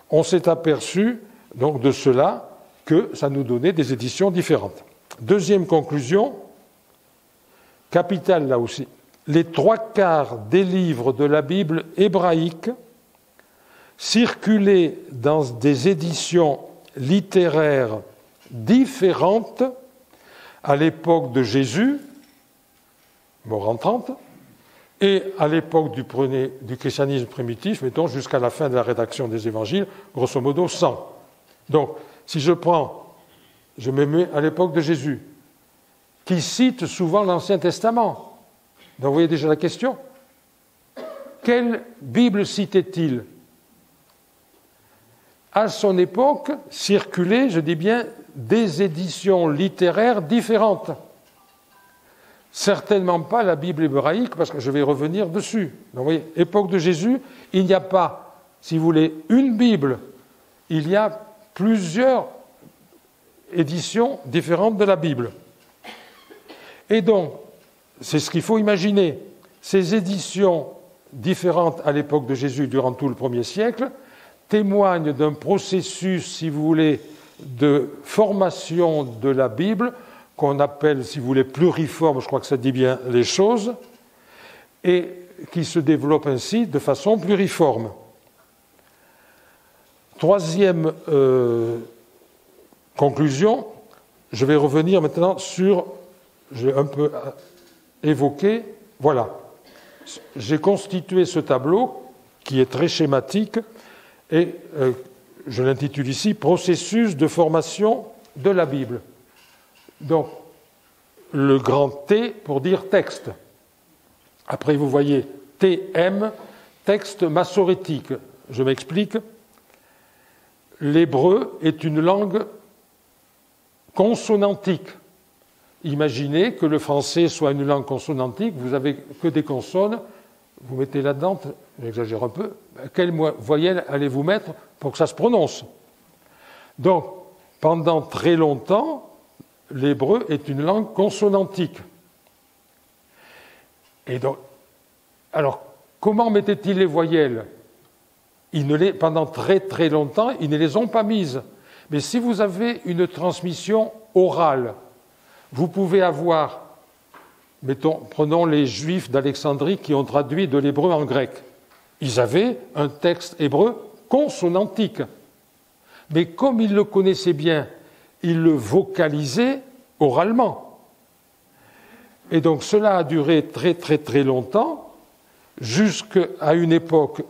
on s'est aperçu donc de cela que ça nous donnait des éditions différentes. Deuxième conclusion, capitale là aussi, les 3/4 des livres de la Bible hébraïque circulaient dans des éditions littéraires différentes à l'époque de Jésus, mort en 30, et à l'époque du christianisme primitif, mettons jusqu'à la fin de la rédaction des évangiles, grosso modo 100. Donc, si je me mets à l'époque de Jésus, qui cite souvent l'Ancien Testament. Donc, vous voyez déjà la question. Quelle Bible citait-il ? À son époque, circulaient, je dis bien, des éditions littéraires différentes. Certainement pas la Bible hébraïque, parce que je vais revenir dessus. Donc, vous voyez, époque de Jésus, il n'y a pas, si vous voulez, une Bible. Il y a plusieurs éditions différentes de la Bible. Et donc, c'est ce qu'il faut imaginer. Ces éditions différentes à l'époque de Jésus durant tout le 1er siècle témoignent d'un processus, si vous voulez, de formation de la Bible qu'on appelle, si vous voulez, pluriforme, je crois que ça dit bien les choses, et qui se développe ainsi de façon pluriforme. Troisième conclusion, je vais revenir maintenant sur, j'ai un peu évoqué, voilà, j'ai constitué ce tableau qui est très schématique et je l'intitule ici « Processus de formation de la Bible ». Donc, le grand T pour dire texte. Après, vous voyez TM, texte massorétique. Je m'explique. L'hébreu est une langue consonantique. Imaginez que le français soit une langue consonantique, vous n'avez que des consonnes, vous mettez là-dedans, j'exagère un peu, quelle voyelle allez-vous mettre pour que ça se prononce? Donc, pendant très longtemps, l'hébreu est une langue consonantique. Et donc, alors, comment mettaient-ils les voyelles? Pendant très très longtemps, ils ne les ont pas mises. Mais si vous avez une transmission orale, vous pouvez avoir, prenons les Juifs d'Alexandrie qui ont traduit de l'hébreu en grec. Ils avaient un texte hébreu consonantique. Mais comme ils le connaissaient bien, ils le vocalisaient oralement. Et donc cela a duré très très très longtemps, jusqu'à une époque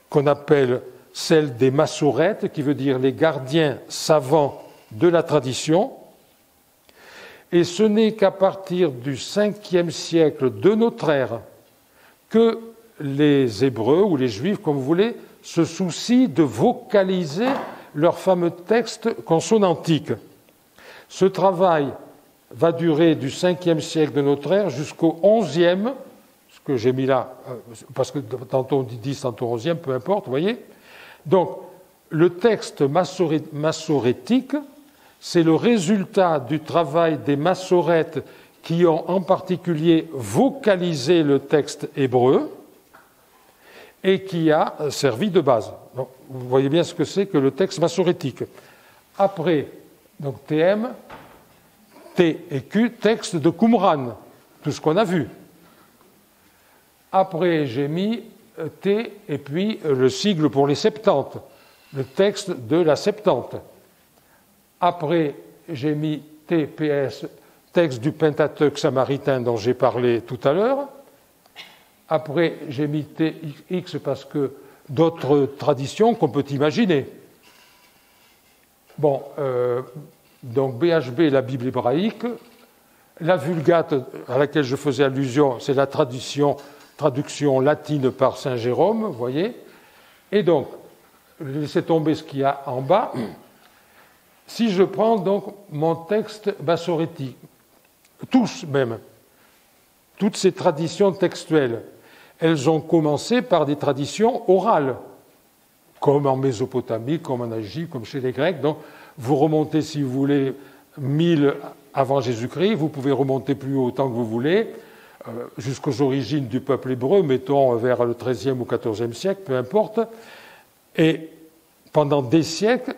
qu'on appelle celle des massorètes, qui veut dire les gardiens savants de la tradition. Et ce n'est qu'à partir du 5e siècle de notre ère que les Hébreux, ou les Juifs, comme vous voulez, se soucient de vocaliser leur fameux texte consonantique. Ce travail va durer du 5e siècle de notre ère jusqu'au 11e, ce que j'ai mis là, parce que tantôt on dit 10, tantôt 11e, peu importe, vous voyez. Donc, le texte massorétique, c'est le résultat du travail des massorètes qui ont en particulier vocalisé le texte hébreu et qui a servi de base. Donc, vous voyez bien ce que c'est que le texte massorétique. Après, donc TM, T et Q, texte de Qumran, tout ce qu'on a vu. Après, j'ai mis T et puis le sigle pour les Septante, le texte de la Septante. Après, j'ai mis TPS, texte du Pentateuque samaritain dont j'ai parlé tout à l'heure. Après, j'ai mis TX parce que d'autres traditions qu'on peut imaginer. Bon, donc BHB, la Bible hébraïque. La Vulgate à laquelle je faisais allusion, c'est la traduction latine par Saint Jérôme, vous voyez. Et donc, laissez tomber ce qu'il y a en bas. Si je prends donc mon texte massorétique, tous même, toutes ces traditions textuelles, elles ont commencé par des traditions orales, comme en Mésopotamie, comme en Égypte, comme chez les Grecs. Donc, vous remontez, si vous voulez, 1000 avant Jésus-Christ, vous pouvez remonter plus haut autant que vous voulez, jusqu'aux origines du peuple hébreu, mettons vers le XIIIe ou XIVe siècle, peu importe. Et pendant des siècles,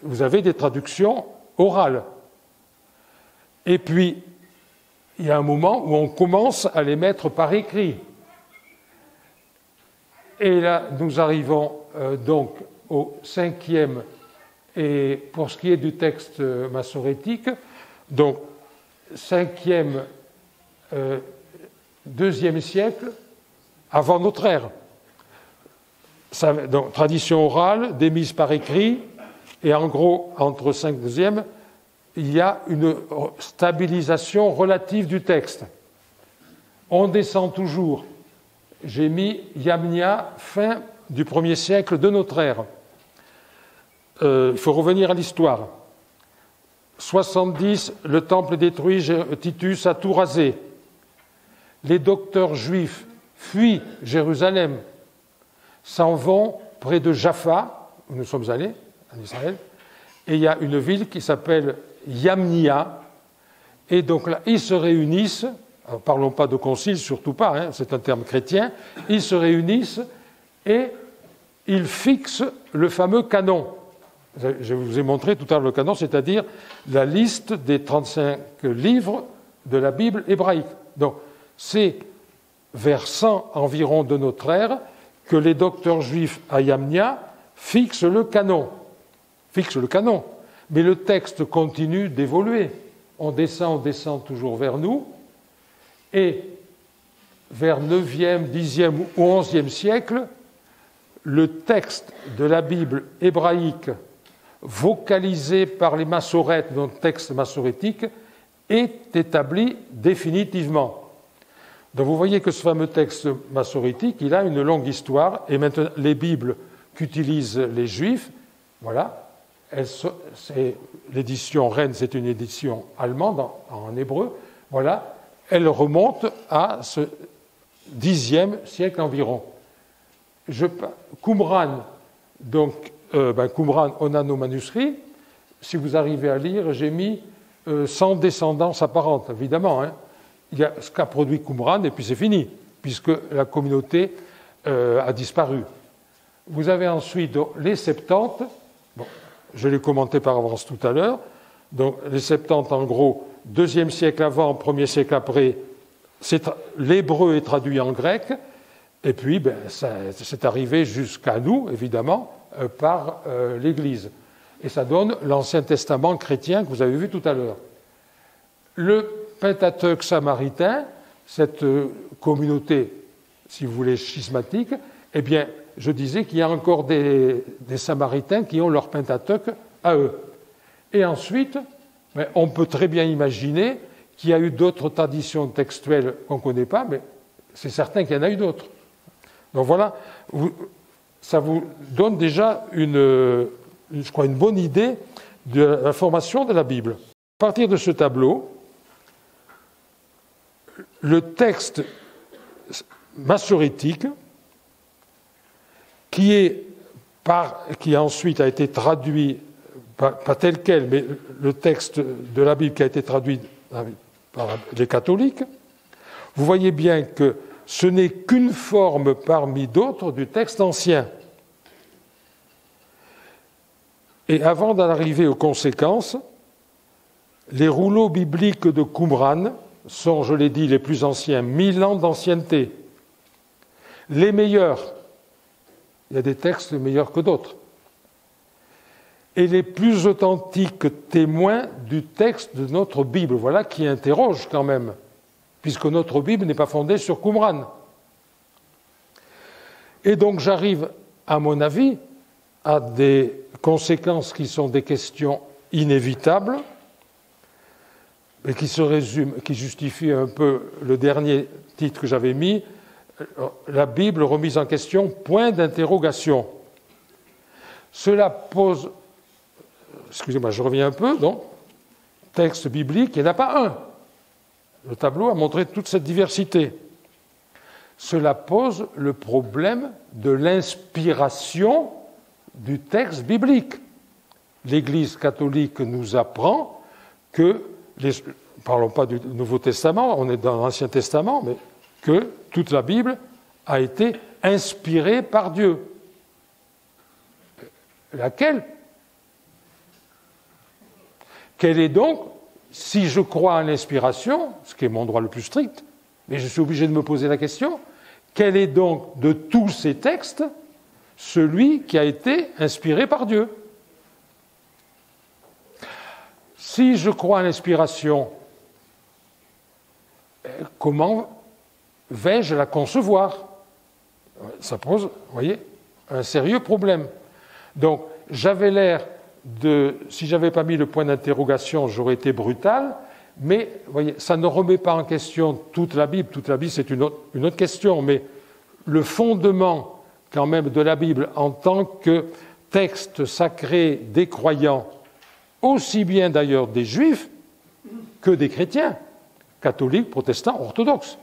vous avez des traductions orales. Et puis, il y a un moment où on commence à les mettre par écrit. Et là, nous arrivons donc au 5e, et pour ce qui est du texte massorétique, donc 5e, 2e siècle avant notre ère. Donc, tradition orale, démise par écrit, et en gros, entre 5 et 2e, il y a une stabilisation relative du texte. On descend toujours. J'ai mis Yamnia, fin du 1er siècle de notre ère. Il faut revenir à l'histoire. 70, le temple est détruit, Titus a tout rasé. Les docteurs juifs fuient Jérusalem, s'en vont près de Jaffa, où nous sommes allés, en Israël, et il y a une ville qui s'appelle Yamnia, Et donc là, ils se réunissent, alors parlons pas de concile, surtout pas, hein, c'est un terme chrétien, ils se réunissent et ils fixent le fameux canon. Je vous ai montré tout à l'heure le canon, c'est-à-dire la liste des 35 livres de la Bible hébraïque. Donc, c'est vers 100 environ de notre ère que les docteurs juifs à Yamnia fixent le canon. Mais le texte continue d'évoluer. On descend toujours vers nous. Et vers 9e, 10e ou 11e siècle, le texte de la Bible hébraïque vocalisé par les massorètes, donc texte massorétique, est établi définitivement. Donc vous voyez que ce fameux texte massorétique, il a une longue histoire, et maintenant les Bibles qu'utilisent les Juifs, voilà, l'édition Rennes, c'est une édition allemande en hébreu, voilà, elle remonte à ce 10e siècle environ. Qumran, donc Qumran, on a nos manuscrits. Si vous arrivez à lire, j'ai mis sans descendance apparente, évidemment. Hein. Il y a ce qu'a produit Qumran et puis c'est fini, puisque la communauté a disparu. Vous avez ensuite les Septante. Bon, je l'ai commenté par avance tout à l'heure. Donc les Septante, en gros, 2e siècle avant, 1er siècle après, l'hébreu est traduit en grec. Et puis, c'est arrivé jusqu'à nous, évidemment, par l'Église. Et ça donne l'Ancien Testament chrétien que vous avez vu tout à l'heure. Le Pentateuque samaritain, cette communauté, si vous voulez, schismatique, eh bien, je disais qu'il y a encore des Samaritains qui ont leur Pentateuque à eux. Et ensuite, on peut très bien imaginer qu'il y a eu d'autres traditions textuelles qu'on ne connaît pas, mais c'est certain qu'il y en a eu d'autres. Donc voilà, ça vous donne déjà une bonne idée de la formation de la Bible. À partir de ce tableau, le texte massorétique, qui ensuite a été traduit, pas tel quel, mais le texte de la Bible qui a été traduit par les catholiques, vous voyez bien que ce n'est qu'une forme parmi d'autres du texte ancien. Et avant d'en arriver aux conséquences, les rouleaux bibliques de Qumran sont, je l'ai dit, les plus anciens, 1000 ans d'ancienneté. Les meilleurs, il y a des textes meilleurs que d'autres, et les plus authentiques témoins du texte de notre Bible. Voilà qui interroge quand même, puisque notre Bible n'est pas fondée sur Qumran. Et donc j'arrive, à mon avis, à des conséquences qui sont des questions inévitables, et qui se résument, qui justifient un peu le dernier titre que j'avais mis, la Bible remise en question, point d'interrogation. Cela pose, excusez-moi, je reviens un peu, donc, texte biblique, il n'y en a pas un. Le tableau a montré toute cette diversité. Cela pose le problème de l'inspiration du texte biblique. L'Église catholique nous apprend que, parlons pas du Nouveau Testament, on est dans l'Ancien Testament, mais que toute la Bible a été inspirée par Dieu. Laquelle ? Quelle est donc, si je crois à l'inspiration, ce qui est mon droit le plus strict, mais je suis obligé de me poser la question, quel est donc de tous ces textes celui qui a été inspiré par Dieu ? Si je crois à l'inspiration, comment vais-je la concevoir ? Ça pose, vous voyez, un sérieux problème. Donc, j'avais l'air de... Si je n'avais pas mis le point d'interrogation, j'aurais été brutal, mais, vous voyez, ça ne remet pas en question toute la Bible. Toute la Bible, c'est une autre question, mais le fondement, quand même, de la Bible en tant que texte sacré des croyants, aussi bien d'ailleurs des juifs que des chrétiens, catholiques, protestants, orthodoxes.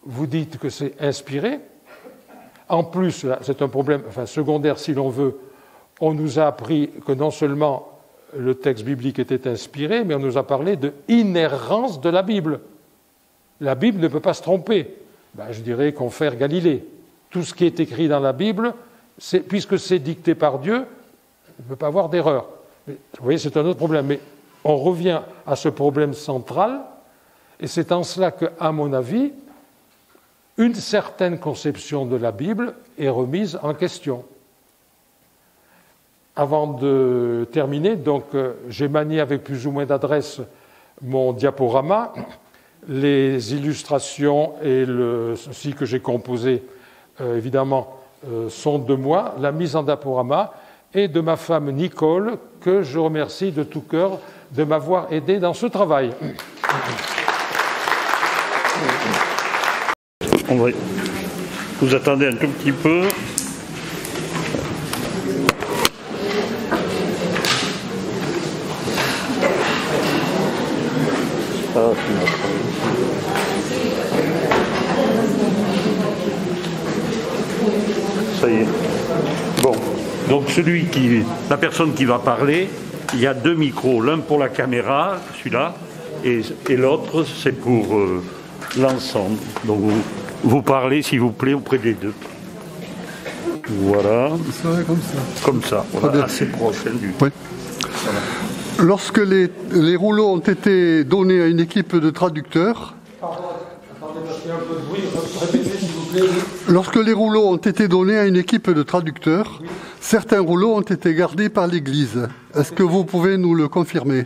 Vous dites que c'est inspiré. En plus, là, c'est un problème secondaire si l'on veut. On nous a appris que non seulement le texte biblique était inspiré, mais on nous a parlé de inhérence de la Bible. La Bible ne peut pas se tromper. Ben, je dirais confrère Galilée. Tout ce qui est écrit dans la Bible, puisque c'est dicté par Dieu, il ne peut pas avoir d'erreur. Vous voyez, c'est un autre problème. Mais on revient à ce problème central, et c'est en cela qu'à mon avis, une certaine conception de la Bible est remise en question. Avant de terminer, donc, j'ai manié avec plus ou moins d'adresse mon diaporama. Les illustrations et ceci que j'ai composé, évidemment, sont de moi. La mise en diaporama est de ma femme Nicole, que je remercie de tout cœur de m'avoir aidé dans ce travail. Vous attendez un tout petit peu. Ça y est. Bon, donc la personne qui va parler, il y a 2 micros, l'un pour la caméra, celui-là, et l'autre c'est pour l'ensemble. Donc vous parlez, s'il vous plaît, auprès des 2. Voilà. Ça va comme ça. Comme ça, voilà, assez proche du. Oui. Voilà. Lorsque les rouleaux ont été donnés à une équipe de traducteurs. Lorsque les rouleaux ont été donnés à une équipe de traducteurs, certains rouleaux ont été gardés par l'Église. Est-ce que vous pouvez nous le confirmer?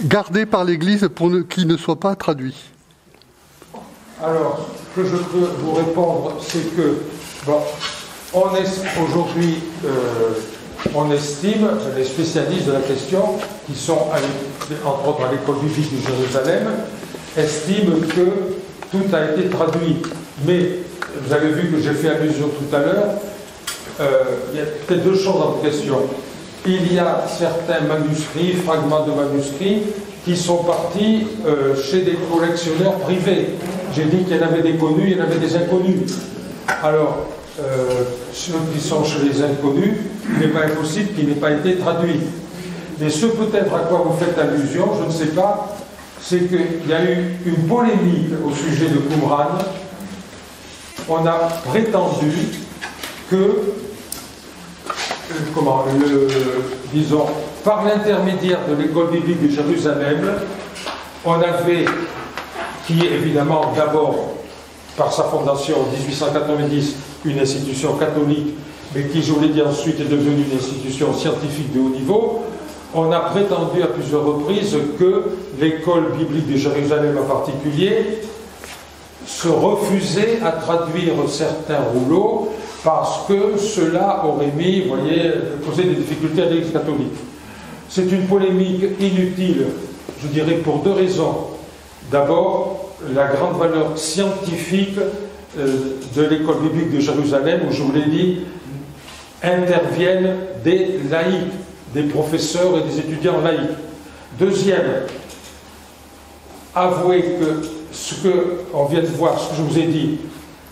Gardés par l'Église pour qu'ils ne soient pas traduits. Alors, ce que je peux vous répondre, c'est que, bon, aujourd'hui, on estime, les spécialistes de la question, qui sont, entre autres, à l'école biblique de Jérusalem, estiment que tout a été traduit. Mais, vous avez vu que j'ai fait allusion tout à l'heure, il y a peut-être 2 choses en question. Il y a certains manuscrits, fragments de manuscrits, qui sont partis chez des collectionneurs privés. J'ai dit qu'il y en avait des connus, il y en avait des inconnus. Alors, ceux qui sont chez les inconnus, il n'est pas impossible qu'il n'ait pas été traduit. Mais ce peut-être à quoi vous faites allusion, je ne sais pas, c'est qu'il y a eu une polémique au sujet de Qumran. On a prétendu que, disons, par l'intermédiaire de l'école biblique de Jérusalem, on avait, qui est évidemment d'abord, par sa fondation en 1890, une institution catholique, mais qui, je vous l'ai dit ensuite, est devenue une institution scientifique de haut niveau, on a prétendu à plusieurs reprises que l'école biblique de Jérusalem en particulier se refusait à traduire certains rouleaux parce que cela aurait mis, vous voyez, causé des difficultés à l'Église catholique. C'est une polémique inutile, je dirais, pour 2 raisons. D'abord, la grande valeur scientifique de l'école biblique de Jérusalem, où je vous l'ai dit, interviennent des laïcs, des professeurs et des étudiants laïcs. Deuxième, avouez que ce qu'on vient de voir, ce que je vous ai dit,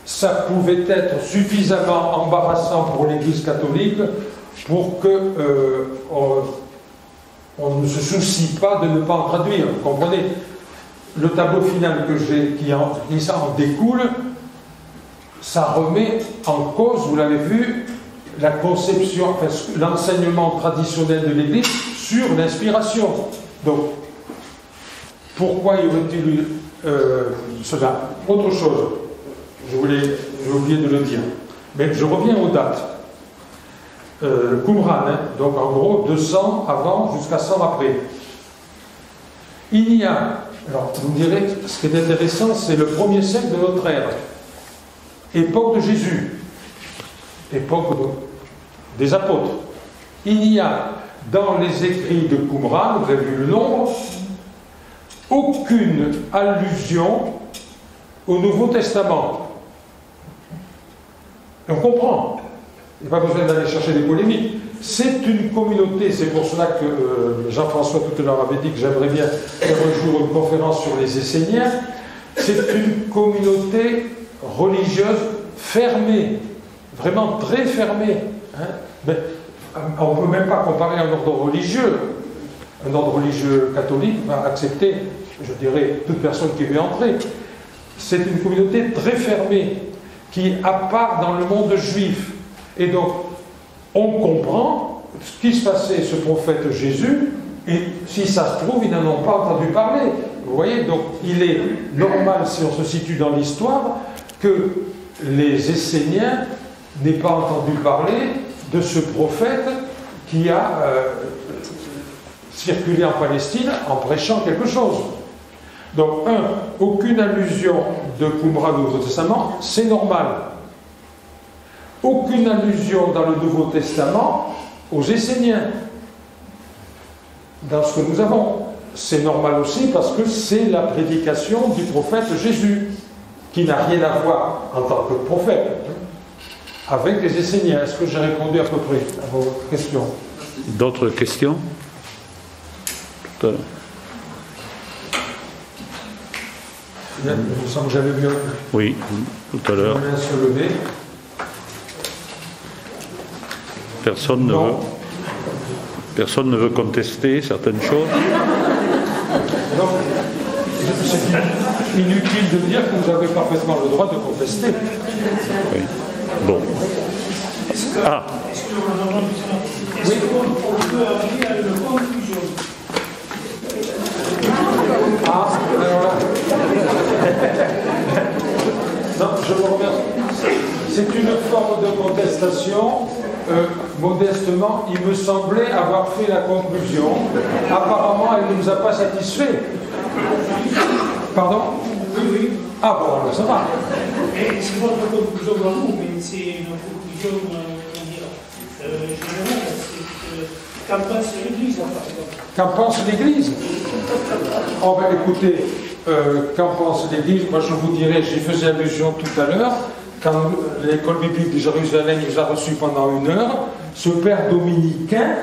ça pouvait être suffisamment embarrassant pour l'Église catholique pour que on ne se soucie pas de ne pas en traduire. Vous comprenez? Le tableau final que j'ai, qui ça en découle, ça remet en cause, vous l'avez vu, la conception, enfin, l'enseignement traditionnel de l'Église sur l'inspiration. Donc, pourquoi y aurait-il eu cela? Autre chose, j'ai oublié de le dire, mais je reviens aux dates. Qumran, donc en gros 200 avant jusqu'à 100 après. Il y a, alors vous me direz, ce qui est intéressant, c'est le 1er siècle de notre ère, époque de Jésus, époque des apôtres. Il y a dans les écrits de Qumran, vous avez vu le nombre, aucune allusion au Nouveau Testament. Et on comprend. Il n'y a pas besoin d'aller chercher des polémiques. C'est une communauté, c'est pour cela que Jean-François tout à l'heure avait dit que j'aimerais bien faire un jour une conférence sur les Esséniens. C'est une communauté religieuse fermée, vraiment très fermée. Hein. Mais on ne peut même pas comparer un ordre religieux. Un ordre religieux catholique va accepter, je dirais, toute personne qui veut entrer. C'est une communauté très fermée, qui est à part dans le monde juif. Et donc, on comprend ce qui se passait, ce prophète Jésus, et si ça se trouve, ils n'en ont pas entendu parler. Vous voyez, donc il est normal, si on se situe dans l'histoire, que les Esséniens n'aient pas entendu parler de ce prophète qui a circulé en Palestine en prêchant quelque chose. Donc, aucune allusion de Qumran au Nouveau Testament, c'est normal. Aucune allusion dans le Nouveau Testament aux Esséniens, dans ce que nous avons. C'est normal aussi parce que c'est la prédication du prophète Jésus, qui n'a rien à voir en tant que prophète avec les Esséniens. Est-ce que j'ai répondu à peu près à vos questions? D'autres questions? Tout à l'heure. Il me semble que j'avais vu. Oui, tout à l'heure. Se lever. Personne ne veut contester certaines choses. Donc, c'est inutile de dire que vous avez parfaitement le droit de contester. Oui. Bon. Ah. Est-ce qu'on peut arriver à une conclusion? Ah, alors là. Non, je vous remercie. C'est une forme de contestation. Modestement, il me semblait avoir fait la conclusion. Apparemment, elle ne nous a pas satisfait. Pardon? Oui. Ah bon, alors ça va. C'est votre conclusion à vous, mais c'est une conclusion générale. Qu'en pense l'Église, par exemple? Qu'en pense l'Église? Oh ben écoutez, qu'en pense l'Église? Moi je vous dirais, j'y faisais allusion tout à l'heure, quand l'école biblique de Jérusalem nous a reçus pendant 1 heure, ce père dominicain,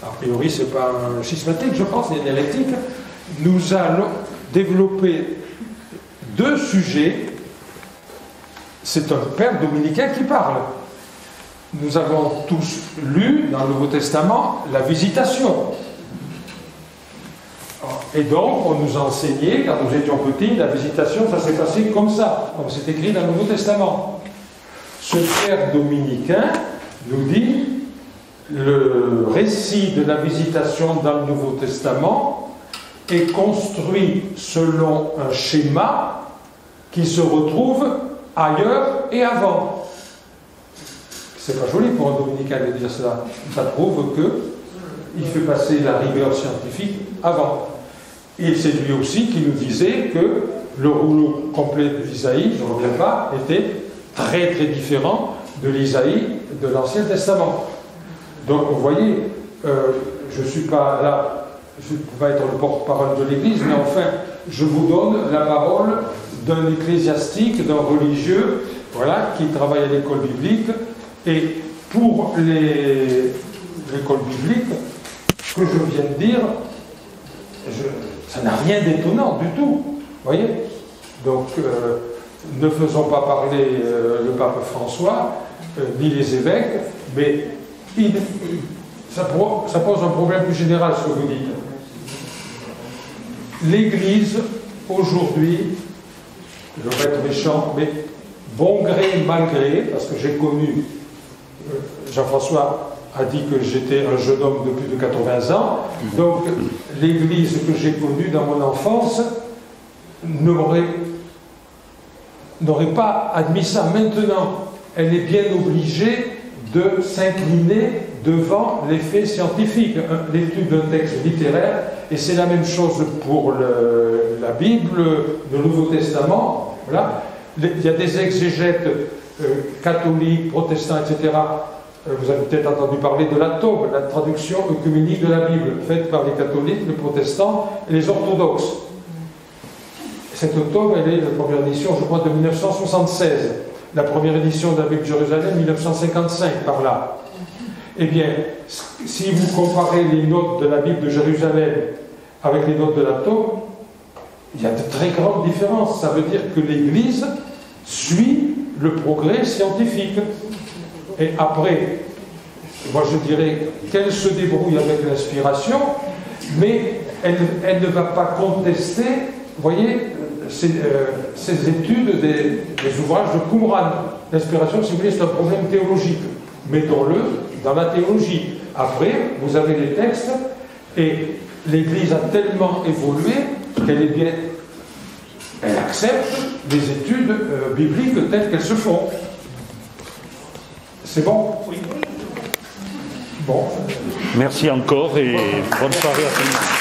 a priori c'est pas un schismatique je pense, il est hérétique, nous a développé 2 sujets. C'est un père dominicain qui parle. Nous avons tous lu dans le Nouveau Testament la visitation. Et donc, on nous a enseigné, quand nous étions petits, la visitation, ça s'est passé comme ça, comme c'est écrit dans le Nouveau Testament. Ce père dominicain nous dit le récit de la visitation dans le Nouveau Testament est construit selon un schéma qui se retrouve ailleurs et avant. C'est pas joli pour un dominicain de dire cela. Ça prouve qu'il fait passer la rigueur scientifique avant. Et c'est lui aussi qui nous disait que le rouleau complet de l'Isaïe, je ne reviens pas, était très très différent de l'Isaïe de l'Ancien Testament. Donc vous voyez, je ne suis pas là, je ne peux pas être le porte-parole de l'Église, mais enfin, je vous donne la parole d'un ecclésiastique, d'un religieux, voilà, qui travaille à l'école biblique. Et pour l'école biblique, ce que je viens de dire, ça n'a rien d'étonnant du tout. Vous voyez? Donc, ne faisons pas parler le pape François, ni les évêques, mais ça pose un problème plus général, ce que vous dites. L'Église, aujourd'hui, je vais être méchant, mais bon gré, mal gré, parce que j'ai connu, Jean-François a dit que j'étais un jeune homme de plus de 80 ans, donc l'Église que j'ai connue dans mon enfance n'aurait pas admis ça. Maintenant, elle est bien obligée de s'incliner devant les faits scientifiques, l'étude d'un texte littéraire, et c'est la même chose pour la Bible, le Nouveau Testament. Voilà. Il y a des exégètes catholiques, protestants, etc. Vous avez peut-être entendu parler de la Taube, la traduction œcuménique de la Bible, faite par les catholiques, les protestants et les orthodoxes. Cette Taube, elle est la première édition, je crois, de 1976. La première édition de la Bible de Jérusalem, 1955, par là. Eh bien, si vous comparez les notes de la Bible de Jérusalem avec les notes de la Taube, il y a de très grandes différences. Ça veut dire que l'Église suit le progrès scientifique. Et après, moi je dirais qu'elle se débrouille avec l'inspiration, mais elle ne va pas contester, vous voyez, ces études des ouvrages de Qumran. L'inspiration, si vous voulez, c'est un problème théologique. Mettons-le dans la théologie. Après, vous avez les textes, et l'Église a tellement évolué qu'elle elle accepte les études bibliques telles qu'elles se font. C'est bon? Oui. Bon. Merci encore et bonne soirée à tous.